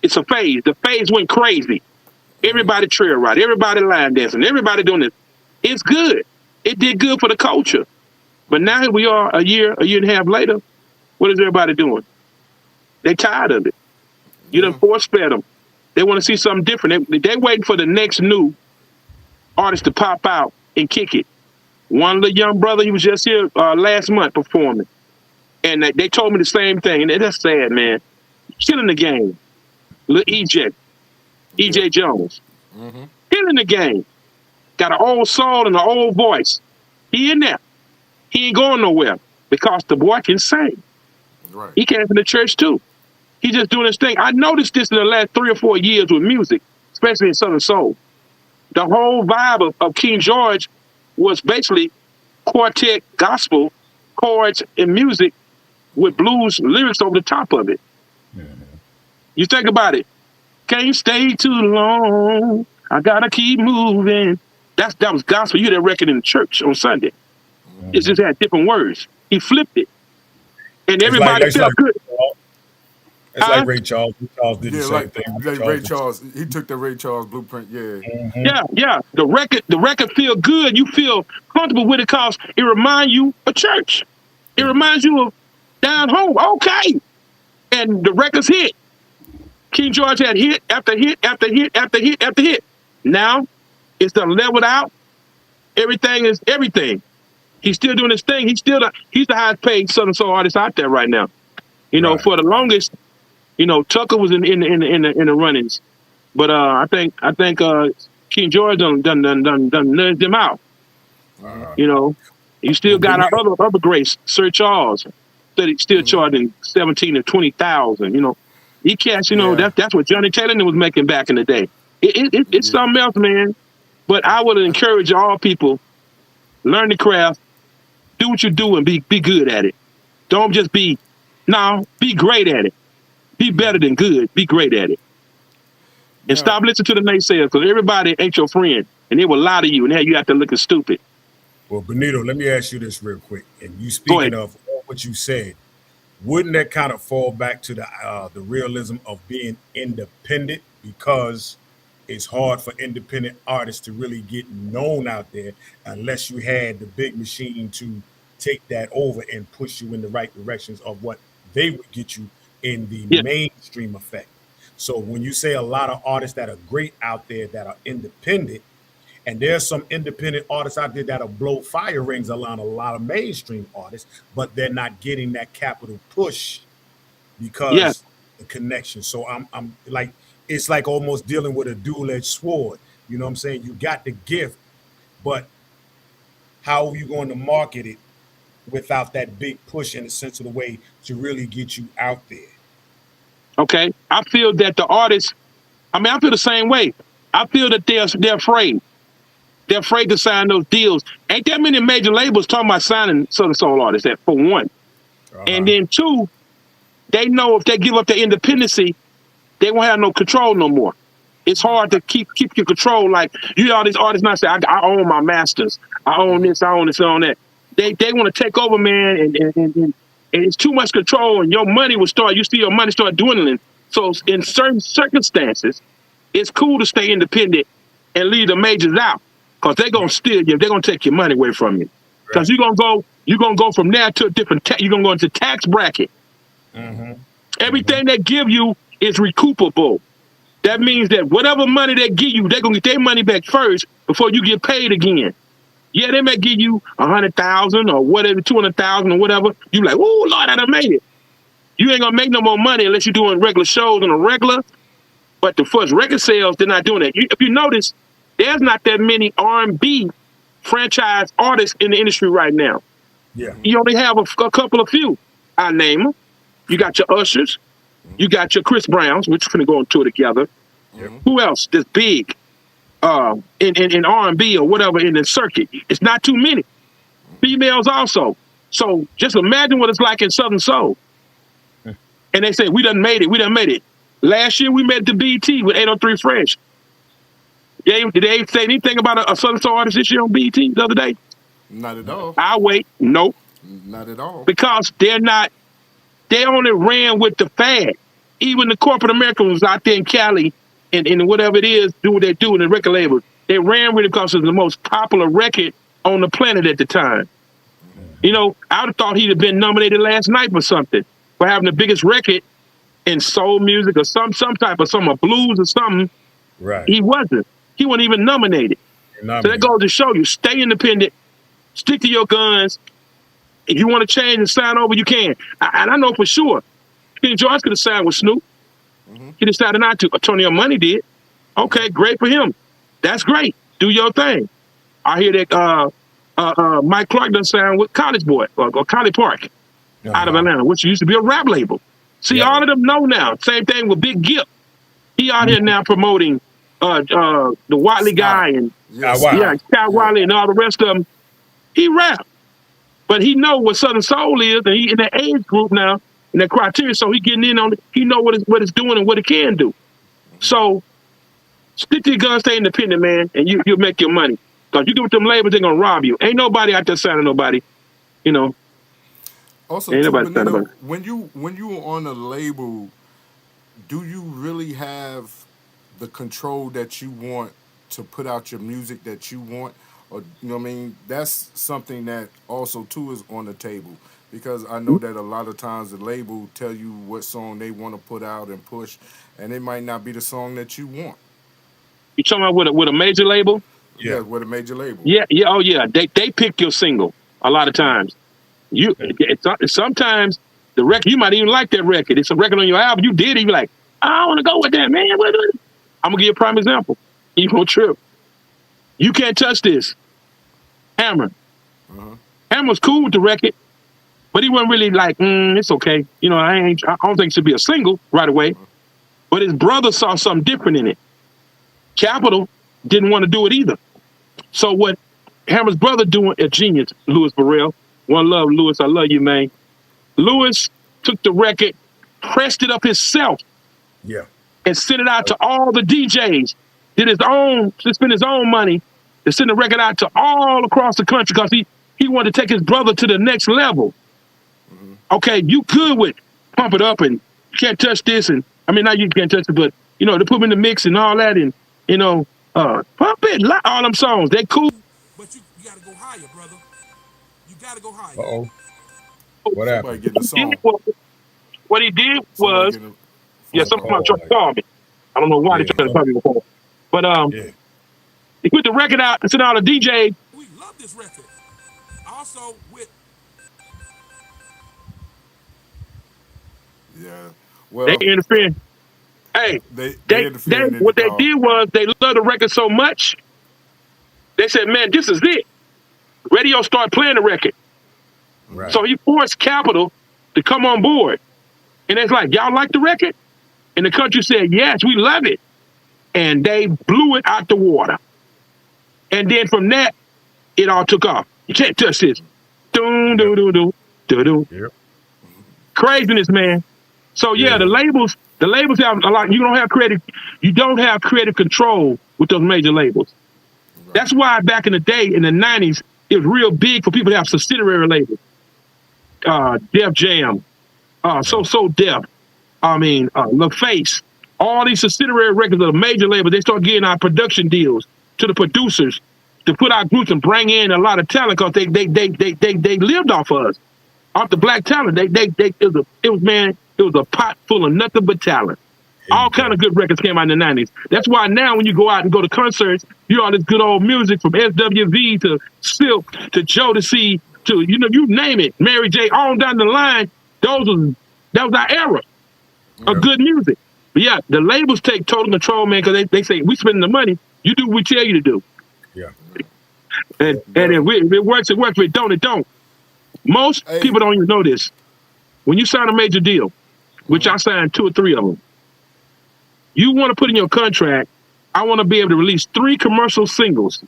it's a phase. The phase went crazy. Everybody trail ride, everybody line dancing, everybody doing this. It's good. It did good for the culture. But now here we are a year and a half later. What is everybody doing? They tired of it. You done force fed them. They want to see something different. They waiting for the next new artist to pop out and kick it. One little young brother, he was just here last month performing. And they told me the same thing. And that's sad, man. Killing the game. Little EJ Jones. Killing the game. Got an old soul and an old voice. He in there. He ain't going nowhere because the boy can sing. Right. He came from the church too. He just doing his thing. I noticed this in the last 3 or 4 years with music, especially in Southern Soul. The whole vibe of King George was basically quartet gospel chords and music with blues lyrics over the top of it. You think about it. Can't stay too long. I gotta keep moving. That was gospel. You hear that record in the church on Sunday. It just had different words. He flipped it. And everybody felt good. It's like Ray Charles. Ray Charles did the same thing. Ray Charles, he took the Ray Charles blueprint. Yeah. The record feel good. You feel comfortable with it because it reminds you of church. It reminds you of down home. Okay. And the records hit. King George had hit after hit after hit after hit after hit. Now it's done leveled out. Everything is everything. He's still doing his thing. He's the highest paid Southern Soul artist out there right now. You know, for the longest, Tucker was in the runnings, but I think King George done nudged him out. You still got our other greats, Sir Charles, still charging 17 or 20,000. He cats, that's what Johnny Taylor was making back in the day. It's something else, man. But I would encourage all people, learn the craft, do what you do, and be good at it. Don't just be great at it. Be better than good. Be great at it. And stop listening to the naysayers, because everybody ain't your friend, and they will lie to you, and you have to look stupid. Well, Benito, let me ask you this real quick. And you speaking of what you said, wouldn't that kind of fall back to the realism of being independent? Because it's hard for independent artists to really get known out there unless you had the big machine to take that over and push you in the right directions of what they would get you in the mainstream effect. So when you say a lot of artists that are great out there that are independent, and there's some independent artists out there that'll blow fire rings around a lot of mainstream artists, but they're not getting that capital push because the connection. So I'm like, it's like almost dealing with a dual-edged sword. You know what I'm saying? You got the gift, but how are you going to market it without that big push in the sense of the way to really get you out there? Okay. I feel that the artists, I feel the same way. I feel that they're afraid. They're afraid to sign those deals. Ain't that many major labels talking about signing Southern Soul artists, for one. And then two, they know if they give up their independency, they won't have no control no more. It's hard to keep your control. Like, all these artists now say, I own my masters. I own this, I own this, I own that. They want to take over, man, and it's too much control, and your money will start, you see your money start dwindling. So in certain circumstances, it's cool to stay independent and leave the majors out. Because they're going to steal you. They're going to take your money away from you. Because you're going to go from there to a different you're going to go into tax bracket. Everything they give you is recoupable. That means that whatever money they give you, they're going to get their money back first before you get paid again. Yeah, they may give you 100,000 or whatever, 200,000 or whatever. You like, oh, Lord, I done made it. You ain't going to make no more money unless you're doing regular shows on a regular. But the first record sales, they're not doing that. If you notice, there's not that many R&B franchise artists in the industry right now. Yeah. You only have a couple of few. I name them. You got your Ushers. You got your Chris Browns, which are going to go on tour together. Yep. Who else that's big in R&B or whatever in the circuit? It's not too many. Females also. So just imagine what it's like in Southern Soul. And they say, we done made it. Last year we made it to BET with 803 Fresh. Did they say anything about a Southern Soul artist this year on BET the other day? Not at all. I'll wait. Nope. Not at all. Because they only ran with the fad. Even the corporate Americans out there in Cali and whatever it is, do what they do in the record labels. They ran with it because it was the most popular record on the planet at the time. You know, I would have thought he'd have been nominated last night for something, for having the biggest record in soul music or some type of a blues or something. Right. He wasn't. He wasn't even nominated. So that goes to show you, stay independent, stick to your guns. If you want to change and sign over, you can. And I know for sure, King George could have signed with Snoop. He decided not to. Antonio Money did. Okay, great for him. That's great. Do your thing. I hear that Mike Clark done signed with College Boy or College Park out of Atlanta, which used to be a rap label. See, all of them know now. Same thing with Big Gipp. He out here now promoting the Watley guy and Scott Wiley and all the rest of them. He rap, but he know what Southern Soul is, and he in that age group now, in that criteria. So he getting in on it. He know what it's doing and what it can do. So stick to your guns, stay independent, man, and you'll make your money. Because you get with them labels, they're gonna rob you. Ain't nobody out there signing nobody, you know. Also, too, Benito, when you on a label, do you really have the control that you want to put out your music that you want? Or, you know what I mean? That's something that also, too, is on the table. Because I know that a lot of times the label tell you what song they want to put out and push, and it might not be the song that you want. You talking about with a major label? Yeah, with a major label. Yeah, oh yeah. They pick your single a lot of times. Sometimes the record, you might even like that record. It's a record on your album. You did it. You be like, I want to go with that, man. I'm going to give you a prime example. You gonna trip. You Can't Touch This. Hammer. Hammer's cool with the record, but he wasn't really like, it's okay. You know, I don't think it should be a single right away. But his brother saw something different in it. Capitol didn't want to do it either. So what Hammer's brother doing, a genius, Louis Burrell. One love, Louis. I love you, man. Louis took the record, pressed it up himself, and sent it out to all the DJs. Did his own, spent his own money to send the record out to all across the country because he wanted to take his brother to the next level. Okay, you good with pump it up and you can't touch this, and I mean, not you can't touch it, but you know, to put them in the mix and all that, and you know, pump it, all them songs, they cool. But you gotta go higher, brother. You gotta go higher. Uh-oh. What happened? Getting a song. What he did was, somebody tried to call me. I don't know why they tried to call me before. But he put the record out and sent out a DJ. We love this record. Also with well, they interfered. Hey, what they did was they loved the record so much. They said, "Man, this is it." Radio started playing the record. Right. So he forced Capitol to come on board. And it's like, y'all like the record? And the country said, yes, we love it. And they blew it out the water. And then from that, it all took off. You can't touch this. Doom, doo, doo, doo, doo, doo. Yep. Craziness, man. So the labels have a lot. You don't have creative control with those major labels. Right. That's why back in the day, in the 90s, it was real big for people to have subsidiary labels. Def Jam, So Def, LaFace, all these subsidiary records of the major labels, they start getting our production deals to the producers to put out groups and bring in a lot of talent because they lived off of us, off the black talent. It was a pot full of nothing but talent. All kind of good records came out in the 90s. That's why now when you go out and go to concerts, you hear all this good old music from SWV to Silk to Jodeci to, you name it, Mary J, on down the line. That was our era of good music. But yeah, the labels take total control, man, because they say, we spending the money, you do what we tell you to do. Yeah. And if it works, it works. If it don't, it don't. Most people don't even know this. When you sign a major deal, which I signed 2 or 3 of them, you want to put in your contract, I want to be able to release 3 commercial singles.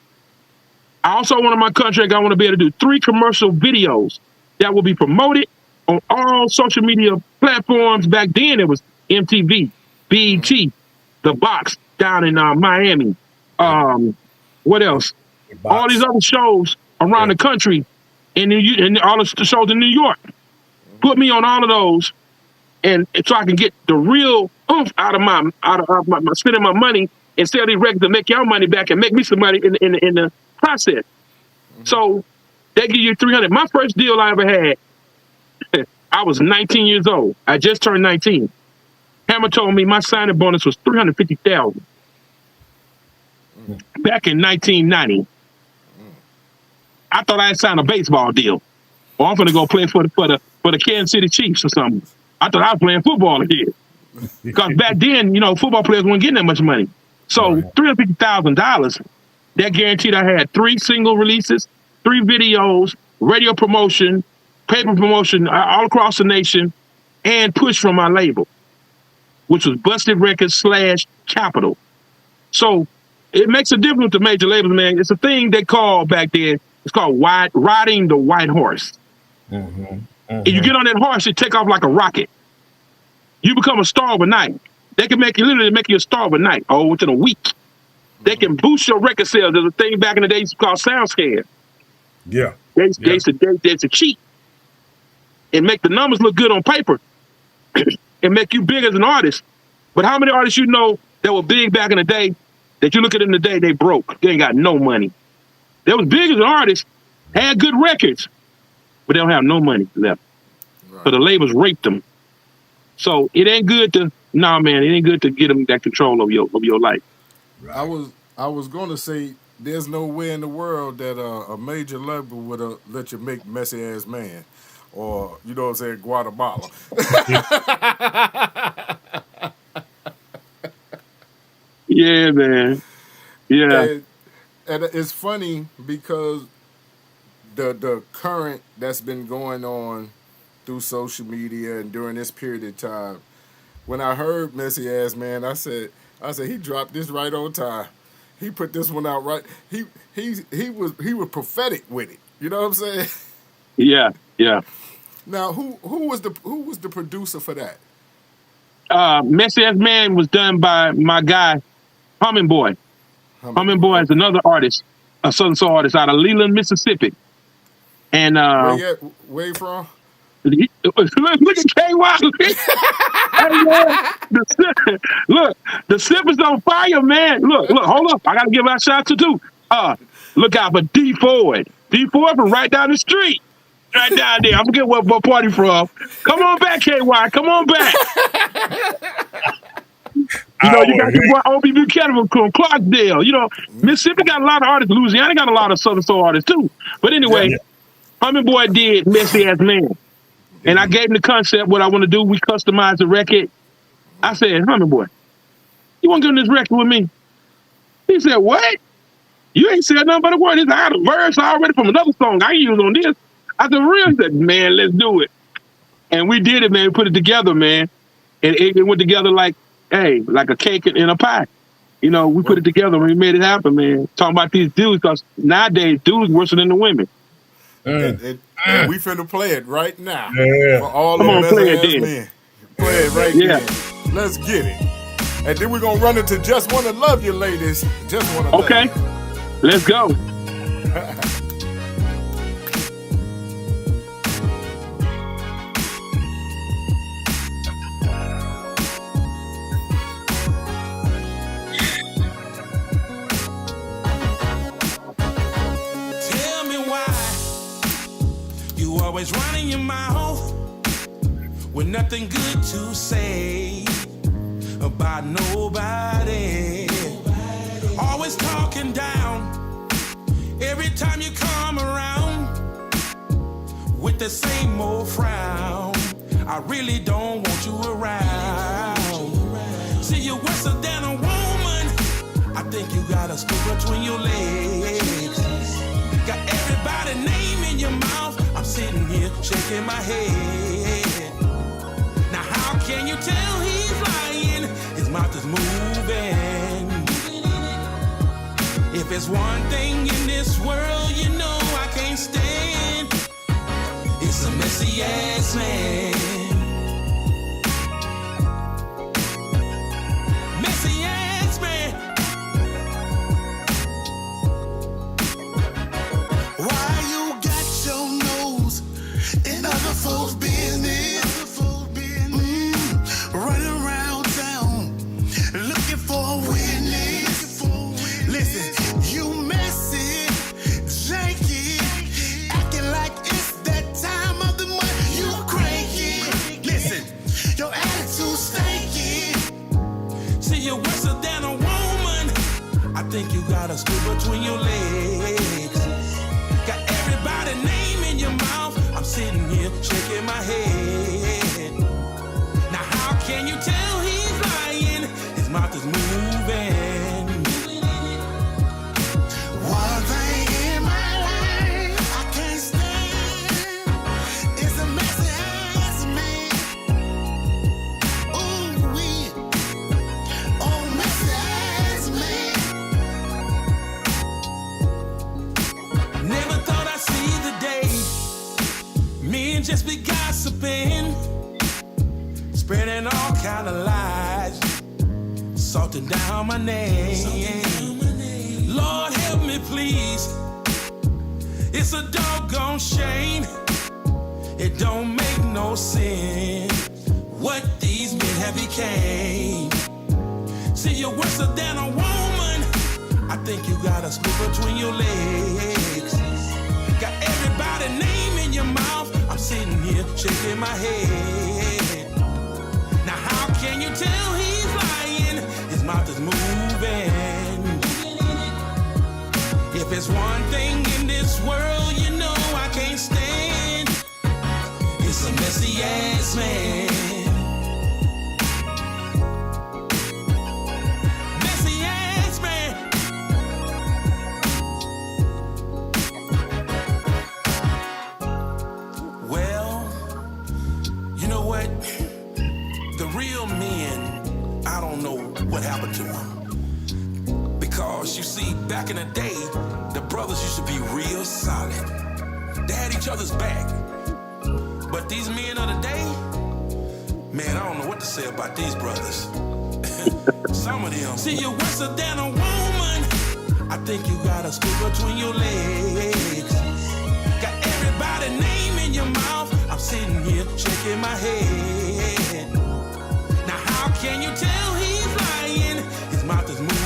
I also want in my contract, I want to be able to do 3 commercial videos that will be promoted on all social media platforms. Back then, it was MTV, BET, The Box down in Miami. What else? All these other shows around the country, and all the shows in New York. Put me on all of those, and so I can get the real oomph out of my spending my money and sell these records to make y'all money back and make me some money in the process. So they give you 300. My first deal I ever had, I was 19 years old. I just turned 19. Hammer told me my signing bonus was $350,000 back in 1990. I thought I had signed a baseball deal, or I'm gonna go play for the Kansas City Chiefs or something. I thought I was playing football again, because back then, football players weren't getting that much money. So $350,000, that guaranteed I had 3 single releases, 3 videos, radio promotion, paper promotion all across the nation, and push from my label, which was Busted Records / Capital. So it makes a difference to major labels, man. It's a thing they called back then. It's called riding the white horse. And you get on that horse, you take off like a rocket. You become a star overnight. They can literally make you a star overnight, within a week. They can boost your record sales. There's a thing back in the days called SoundScan. Yeah. They used to cheat and make the numbers look good on paper and make you big as an artist. But how many artists you know that were big back in the day that you look at them today, they broke. They ain't got no money. They was big as an artist, had good records, but they don't have no money left. Right. So the labels raped them. So it ain't good to, it ain't good to get them that control of your life. Right. I was going to say, there's no way in the world that a major label would let you make Messy Ass Man, or you know what I'm saying, Guatemala. Yeah, man. Yeah. And it's funny because the current that's been going on through social media and during this period of time, when I heard Messy Ass Man, I said he dropped this right on time. He put this one out right. He was prophetic with it. You know what I'm saying? Yeah, yeah. Now who was the producer for that? Messy Ass Man was done by my guy, Humming Boy. Humming Boy is another artist, a Southern Soul artist out of Leland, Mississippi. And where you from? Look at KY. Look, the sip is on fire, man. Look, hold up. I gotta give out shout out to look out for D Ford. D Ford from right down the street. Right down there. I forget what party from. Come on back, KY. Come on back. You got your boy O.B. Buchanan from Clarksdale. Mississippi got a lot of artists. Louisiana got a lot of Southern Soul artists too. But anyway, Humming Boy did Messy Ass Man. And I gave him the concept, what I want to do. We customized the record. I said, Humming Boy, you want to get on this record with me? He said, what? You ain't said nothing but a word. He said, I had a verse already from another song I used on this. I said, real? He said, man, let's do it. And we did it, man. We put it together, man. And it went together like a cake and a pie. We put it together and we made it happen, man. Talking about these dudes, because nowadays dudes worse than the women. And we finna play it right now. Yeah. For all the Messy Ass Men. Play it right there. Let's get it. And then we're gonna run into Just Wanna Love You, ladies. Just Wanna Love You. Okay. Let's go. Always running your mouth with nothing good to say about nobody. Always talking down every time you come around with the same old frown. I really don't want you around. See, you're worse than a woman. I think you got a screw between your legs. Got everybody name in your mouth. I'm sitting here shaking my head. Now how can you tell he's lying? His mouth is moving. If it's one thing in this world, you know I can't stand, it's a messy ass man. Messy ass man. Why you got your nose in other folks' business? Running around town looking for a witness. Listen, you messy, janky, acting like it's that time of the month. You cranky. Listen, your attitude stanky. See, you're worse than a woman. I think you got a screw between your legs. Got everybody name in your mouth. I'm sitting here shaking my head. Now how can you tell he's lying? His mouth is moving. One thing in my life I can't stand is a messy ass man. Ooh wee, oh messy ass man. Never thought I'd see the day men just be gossiping, spreading all kind of lies, salting down my name. Lord help me please, it's a doggone shame. It don't make no sense what these men have became. See, you're worse than a woman. I think you got a screw between your legs. Got everybody name in your mouth. I'm sitting here shaking my head. Now how can you tell he's lying? His mouth is moving. If it's one thing in this world, you know I can't stand, it's a messy ass man. Messy ass man. Well, you know what? The real men, I don't know what happened to them. Because you see, back in the day, the brothers used to be real solid. They had each other's back. But these men of the day, man, I don't know what to say about these brothers. Some of them. See, you're worse than a woman. I think you got a screw between your legs. Got everybody name in your mouth. I'm sitting here shaking my head. Now how can you tell he's lying? His mouth is moving.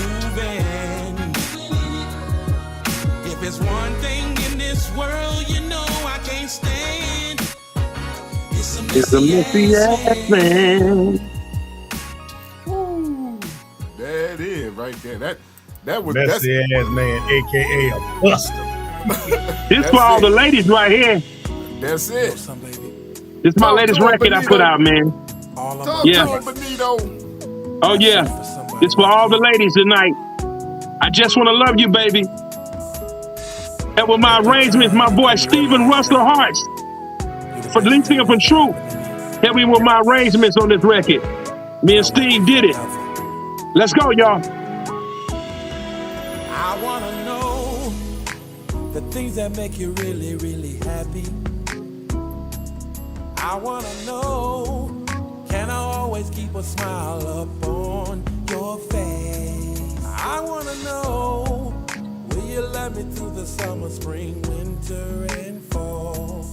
If it's one thing in this world, you know I can't stand, it's a messy ass man. Woo. That is right there. That was messy ass man, aka a buster. This for all the ladies right here. That's it. This is my latest record I put out, man. Yeah. Benito. Oh yeah. This for all the ladies tonight. I just want to love you, baby. And with my arrangements, my boy Stephen Russell Harts, for the lead singer from Truth, help me with my arrangements on this record. Me and Steve did it. Let's go, y'all. I want to know the things that make you really, really happy. I want to know, can I always keep a smile up on your face? I want to know, will you love me through the summer, spring, winter, and fall?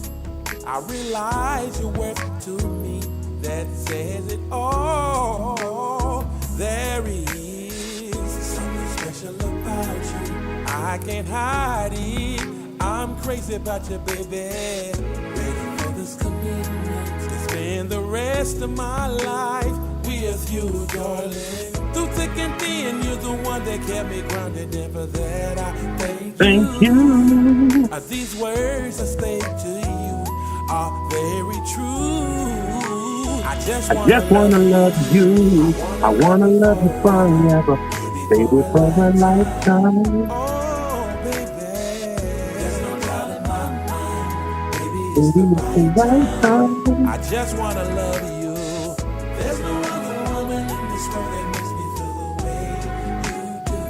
I realize your worth to me, that says it all. There is something special about you, I can't hide it. I'm crazy about you, baby. Ready for this commitment to spend the rest of my life with you, darling. Through thick and thin, you're the one that kept me grounded, and for that I thank you. These words I say to you are very true. I just wanna love you. I wanna love you forever, baby, for a lifetime. Oh, baby, there's no doubt in my mind, baby, it's the right right time. time. I just wanna love you. There's no other woman in this world that makes me feel the way you do.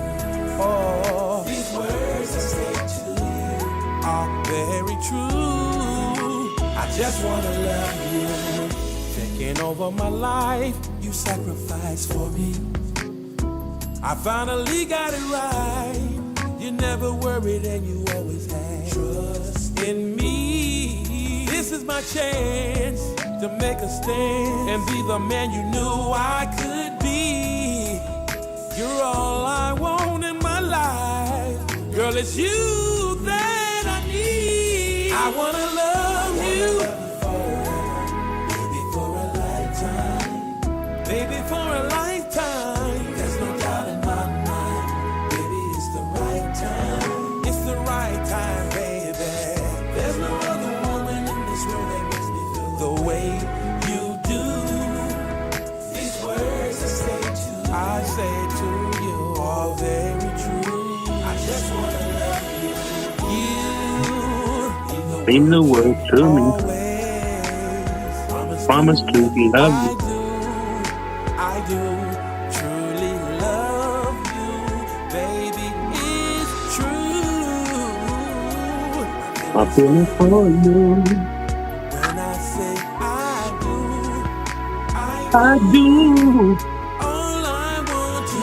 Oh, these words I say to you are very true. I just wanna love you. Taking over my life, you sacrificed for me. I finally got it right. You never worried and you always had trust in me. This is my chance to make a stand and be the man you knew I could be. You're all I want in my life. Girl, it's you that I need. I wanna love you. Baby, for a lifetime. Baby, for a lifetime. There's no doubt in my mind. Baby, it's the right time. It's the right time, baby. There's no other woman in this world that makes me feel the way you do. These words I say to you are very true. I just wanna love you. You Mean the word to me. Promise to love you. I do truly love you, baby. It's true. I'm feeling for you. When I say I do, I do. all I want to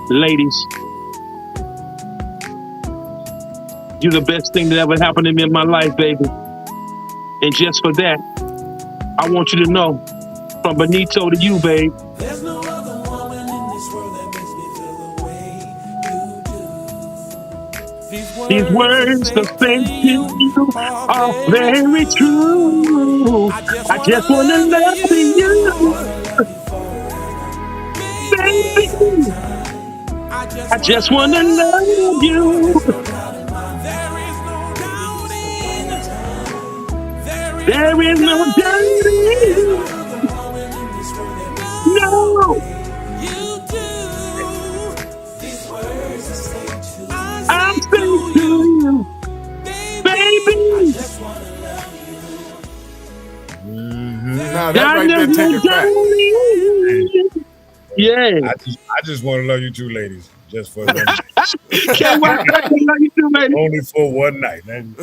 do. Ladies, you're the best thing that ever happened to me in my life, baby. And just for that, I want you to know, from Benito to you, babe. There's no other woman in this world that makes me feel the way you do. These words I that say say to to you you are are very very true. true. I just I wanna just want to love love you, you, baby. baby. I I just wanna just want to love love you. you. There is no doubting. There is no doubting. No, You do. These words I say to I'm saying to you, baby. I baby. just wanna love you. Now that God right there, knows take no it back. doubting. Yeah. I just want to love you too, ladies, just for one night. Can't wait. I can love you too, baby. Only for one night. Man.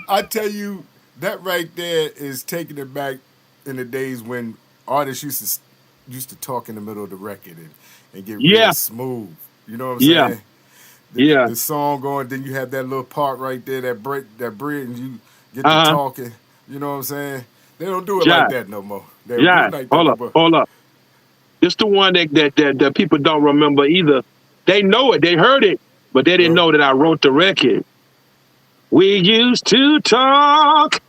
I tell you, that right there is taking it back in the days when artists used to talk in the middle of the record and get Yeah. real smooth. You know what I'm Yeah. saying? Yeah. The song going, then you have that little part right there, that bridge, and you get to talking. You know what I'm saying? They don't do it like that no more. They don't do it like that no more. Hold up. It's the one that people don't remember either. They know it, they heard it, but they didn't know that I wrote the record. We used to talk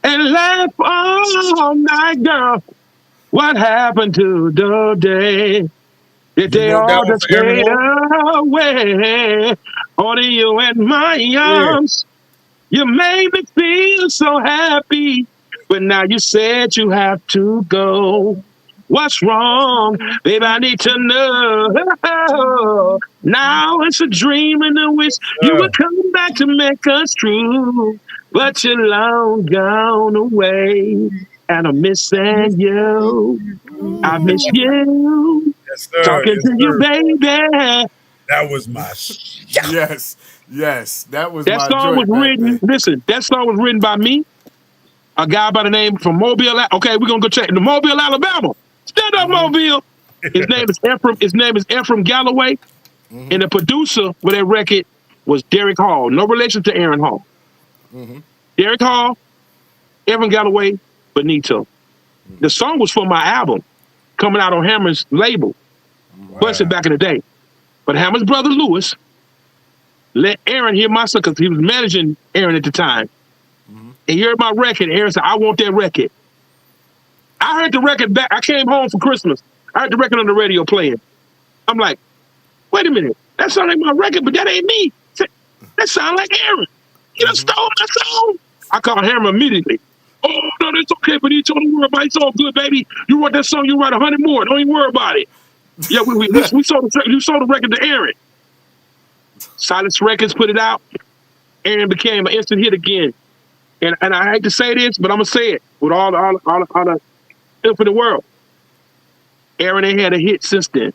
and laugh all night, girl. What happened to the day that they wrote that all one just for Aaron fade Hall? away? Only you in my arms. You made me feel so happy, but now you said you have to go. What's wrong? Babe, I need to know. Now it's a dream and a wish you would come back to make us true. But you're long gone away, and I'm missing you. I miss you. Yes, sir. Talking to you, baby. That was my Yes. That was That my song was joint back written, there. listen, that song was written by me, a guy by the name from Mobile. Okay, we're gonna go check the Mobile, Alabama. Stand up, Mobile. His name is Ephraim Galloway. And the producer for that record was Derek Hall. No relation to Aaron Hall. Derek Hall, Ephraim Galloway, Benito. The song was for my album coming out on Hammer's label. Busted back in the day. But Hammer's brother Lewis let Aaron hear my song because he was managing Aaron at the time. And he heard my record. Aaron said, I want that record. I heard the record back. I came home for Christmas. I heard the record on the radio playing. I'm like, wait a minute. That sound like my record, but that ain't me. That sound like Aaron. You done stole my song. I called Hammer immediately. Oh, no, that's okay, but he told me worry about it. It's all good, baby. You wrote that song, you write 100 more. Don't even worry about it. Yeah, we sold the record to Aaron. Silence Records put it out. Aaron became an instant hit again. And I hate to say this, but I'm gonna say it with all the infinite world. Aaron ain't had a hit since then.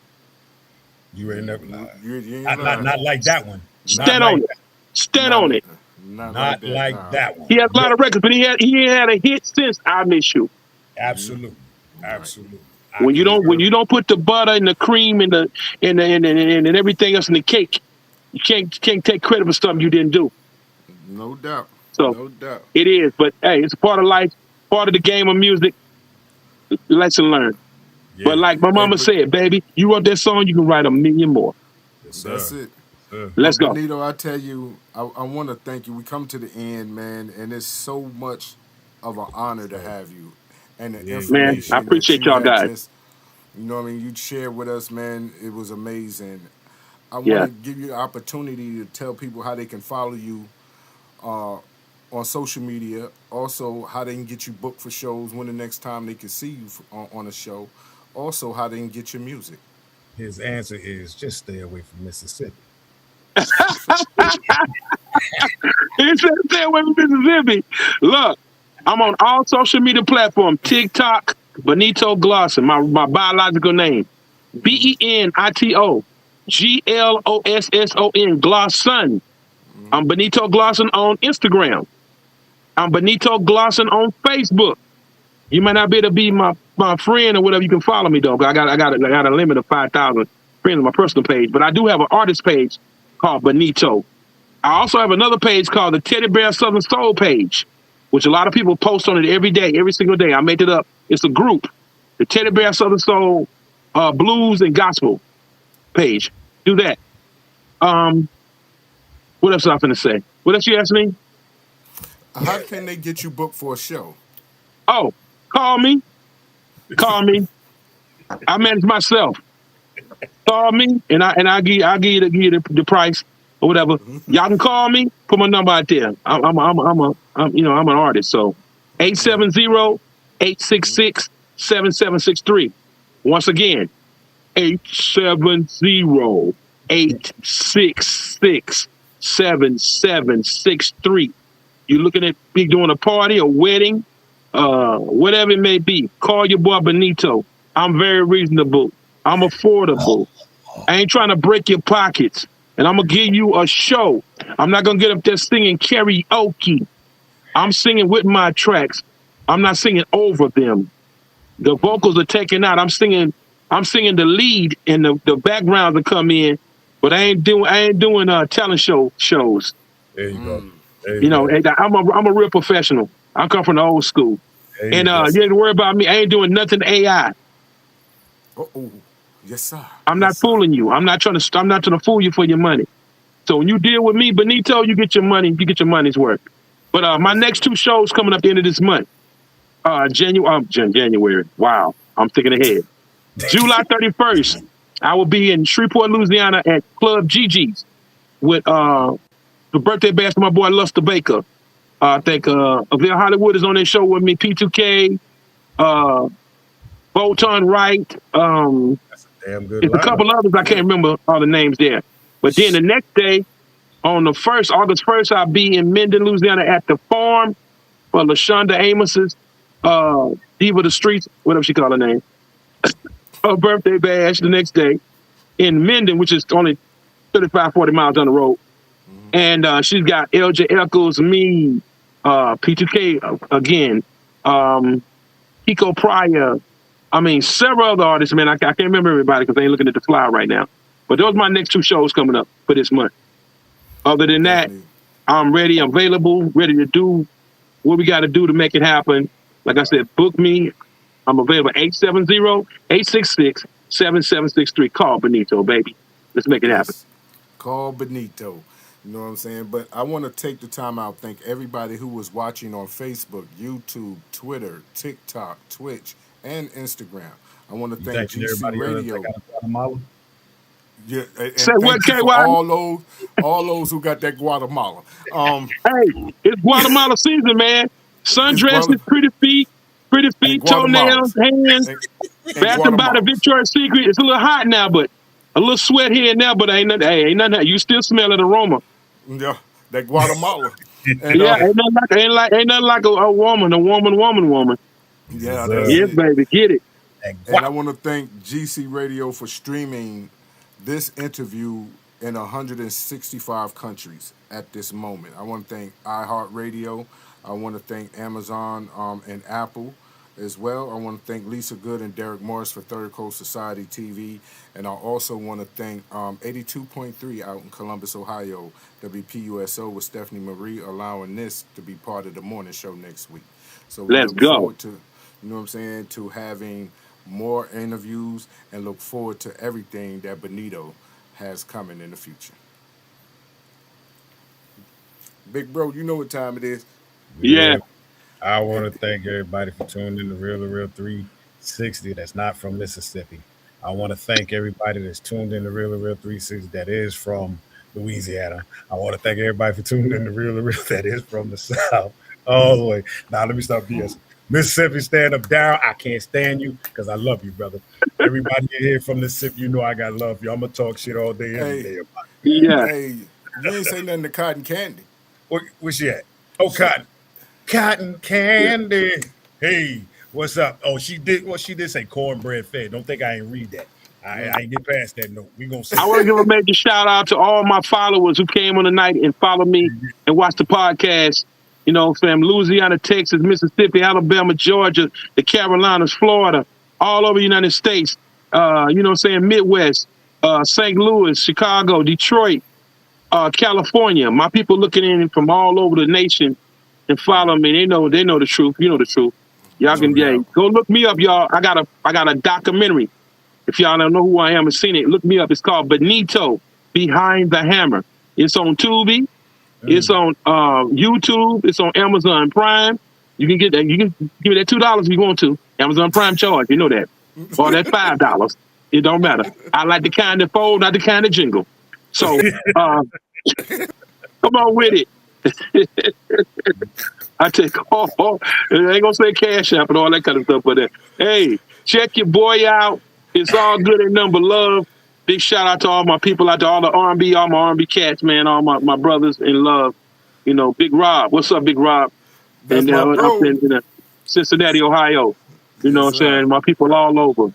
You ain't never lied. You Not like that one. Stand on it. Stand on it. Not like that one. He has a lot of records, but he ain't had a hit since I Miss You. Absolutely. When you don't put the butter and the cream and everything else in the cake, you can't take credit for something you didn't do. No doubt. So no doubt. It is, but hey, it's a part of life, part of the game of music. Lesson learned. Yeah. But like my mama said, baby, you wrote that song, you can write a million more. Yes, that's it. Let's go. Benito, I tell you, I want to thank you. We come to the end, man, and it's so much of an honor to have you. And the information, man, I appreciate y'all guys. You know what I mean? You shared with us, man. It was amazing. I want to give you the opportunity to tell people how they can follow you on social media. Also, how they can get you booked for shows, when the next time they can see you on a show. Also, how they can get your music. His answer is just stay away from Mississippi. He said stay away from Mississippi. Look, I'm on all social media platforms. TikTok, Benito Glosson, my biological name. BENITO GLOSSON, Glosson. I'm Benito Glosson on Instagram. I'm Benito Glosson on Facebook. You might not be able to be my friend or whatever. You can follow me though. I got a limit of 5,000 friends on my personal page, but I do have an artist page called Benito. I also have another page called the Teddy Bear Southern Soul page, which a lot of people post on it every day, every single day. I made it up. It's a group, the Teddy Bear Southern Soul Blues and Gospel page. Do that. What else am I finna say? What else you asked me? How can they get you booked for a show? Oh, call me. I manage myself. Call me, and I give you the price or whatever. Y'all can call me. Put my number out there. I'm an artist. So 870-866-7763. Once again, 870-866-7763. You're looking at me doing a party, a wedding, whatever it may be. Call your boy Benito. I'm very reasonable. I'm affordable. I ain't trying to break your pockets. And I'm going to give you a show. I'm not going to get up there singing karaoke. I'm singing with my tracks. I'm not singing over them. The vocals are taken out. I'm singing the lead, and the backgrounds will come in. But I ain't doing talent shows. There you go. I'm a real professional. I come from the old school. You ain't to worry about me. I ain't doing nothing AI. Oh, yes, sir. I'm not fooling you. I'm not trying to fool you for your money. So when you deal with me, Benito, you get your money. You get your money's worth. But my next two shows coming up at the end of this month. January. Wow, I'm thinking ahead. July 31st, I will be in Shreveport, Louisiana at Club Gigi's with the birthday bash for my boy Luster Baker. I think Avil Hollywood is on that show with me. P2K, Bolton Wright. That's a damn good. There's a couple others I can't remember all the names there. But then the next day, on the August 1st, I'll be in Minden, Louisiana at the farm for LaShonda Amos's Diva of the Streets, whatever she call her name. Her birthday bash the next day in Minden, which is only 35, 40 miles down the road. And she's got LJ Echols, me, P2K again, Kiko Pryor. I mean, several other artists, man. I can't remember everybody because I ain't looking at the flyer right now. But those are my next two shows coming up for this month. Other than that, I'm ready. I'm available, ready to do what we got to do to make it happen. Like I said, book me. I'm available 870-866-7763. Call Benito, baby. Let's make it happen. Call Benito. You know what I'm saying? But I want to take the time out, thank everybody who was watching on Facebook, YouTube, Twitter, TikTok, Twitch, and Instagram. I want to thank GC Radio. Yeah, and thank you for all those who got that Guatemala. Hey, it's Guatemala season, man. Sundresses, pretty feet, toenails, hands. Bath and Body Victoria's Secret. It's a little hot now, but A little sweat here and there, but ain't nothing. You still smell an aroma. Yeah, that Guatemala. And, Yeah, ain't nothing like a woman. Yeah, Yes, that's Yes, it. baby, get it. And I want to thank GC Radio for streaming this interview in 165 countries at this moment. I want to thank iHeartRadio. I want to thank Amazon and Apple as well. I want to thank Lisa Good and Derek Morris for Third Coast Society TV. And I also want to thank 82.3 out in Columbus, Ohio, WPUSO with Stephanie Marie, allowing this to be part of the morning show next week. So we Let's look go. forward to, you know what I'm saying, to having more interviews and look forward to everything that Benito has coming in the future. Big bro, you know what time it is. Yeah. I want to thank everybody for tuning in to Real 360 that's not from Mississippi. I want to thank everybody that's tuned in to Real 360 that is from Louisiana. I want to thank everybody for tuning in to Real that is from the South. All the way. Now, let me stop BS. Mississippi, stand up, Daryl. I can't stand you because I love you, brother. Everybody here from Mississippi, you know I got to love you. I'm going to talk shit all day, every day about it. Yeah. Hey, you ain't say nothing to Cotton Candy. Where's she at? Oh, Cotton Candy. Hey, what's up? Oh, she did say cornbread fed. Don't think I ain't read that. I ain't get past that note. We gonna say I want to give a major shout out to all my followers who came on tonight and followed me and watched the podcast. You know, from Louisiana, Texas, Mississippi, Alabama, Georgia, the Carolinas, Florida, all over the United States. You know what I'm saying? Midwest, St. Louis, Chicago, Detroit, California. My people looking in from all over the nation and follow me. They know the truth. You know the truth. Y'all can go look me up, y'all. I got a documentary. If y'all don't know who I am and seen it, look me up. It's called Benito Behind the Hammer. It's on Tubi. It's on YouTube. It's on Amazon Prime. You can get that. You can give me that $2 if you want to. Amazon Prime charge. You know that. Or that $5. It don't matter. I like the kind that fold, not the kind that jingle. So come on with it. I take I ain't gonna say Cash App and all that kind of stuff, but hey, check your boy out. It's all good and number love. Big shout out to all my people out there, all the R&B, all my R&B cats, man, all my brothers in love. You know, Big Rob. What's up, Big Rob? That's and my bro. I'm in Cincinnati, Ohio. You know what I'm saying? My people all over.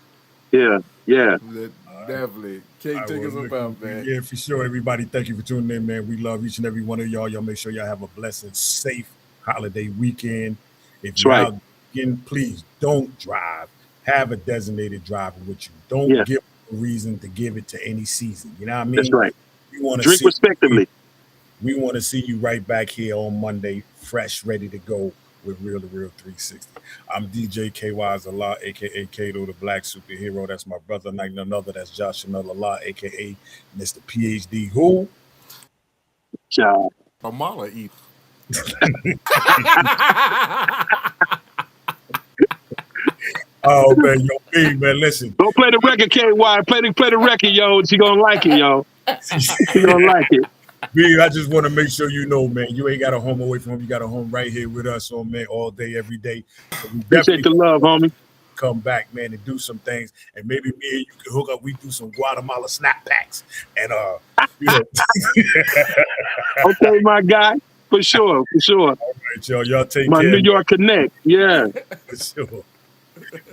Yeah. Definitely. Can't take us about, man. Yeah, for sure. Everybody, thank you for tuning in, man. We love each and every one of y'all. Y'all make sure y'all have a blessed, safe holiday weekend. If you're out again, please don't drive. Have a designated driver with you. Don't give a reason to give it to any season. You know what I mean? That's right. We want to drink respectively. We want to see you right back here on Monday, fresh, ready to go with Real 360. I'm DJ KY's Allah, aka Kato, the Black Superhero. That's my brother, like none other. That's Josh Allah, aka Mr. PhD. Who? Ciao. Amala eat. Oh man, yo, big man, listen. Don't play the record, KY. Play the record, yo. She gonna like it, yo. She gonna like it. B, I just want to make sure you know, man, you ain't got a home away from home. You got a home right here with us on, man, all day, every day. So we appreciate the love, homie. Come back, man, and do some things. And maybe me and you can hook up. We do some Guatemala snap packs. And, you know. Okay, my guy. For sure. All right, y'all. Y'all take care. My New York Connect. Yeah. For sure.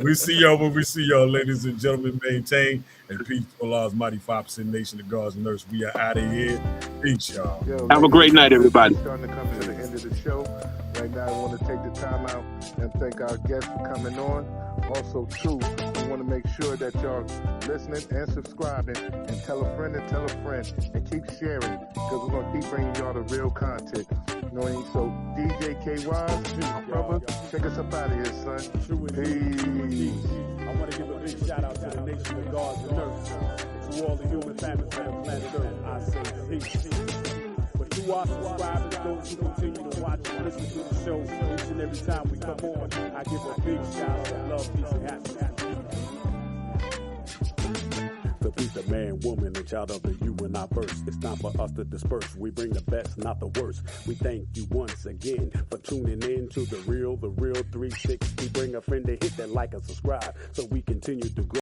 We see y'all when we see y'all, ladies and gentlemen. Maintain and peace to Allah's mighty 5% nation, the God's nurse. We are out of here. Peace, y'all. Have a great night, everybody. Starting to come to the end of the show. Right now, I want to take the time out and thank our guests for coming on. Also, too, we want to make sure that y'all listening and subscribing and tell a friend and keep sharing because we're going to keep bringing y'all the real content. You know what I mean? So, DJ KY, my brother, take us up out of here, son. Peace. I want to give a big shout out to the nation of God's nurse, to all the human families on the planet Earth. I say peace. But to our subscribers, those who continue to watch and listen to the show each and every time we come on, I give a big shout out of love, peace, and happiness. To be the man, woman, and child of the you and I first. It's time for us to disperse. We bring the best, not the worst. We thank you once again for tuning in to the Real 360. Bring a friend to hit that like and subscribe so we continue to grow.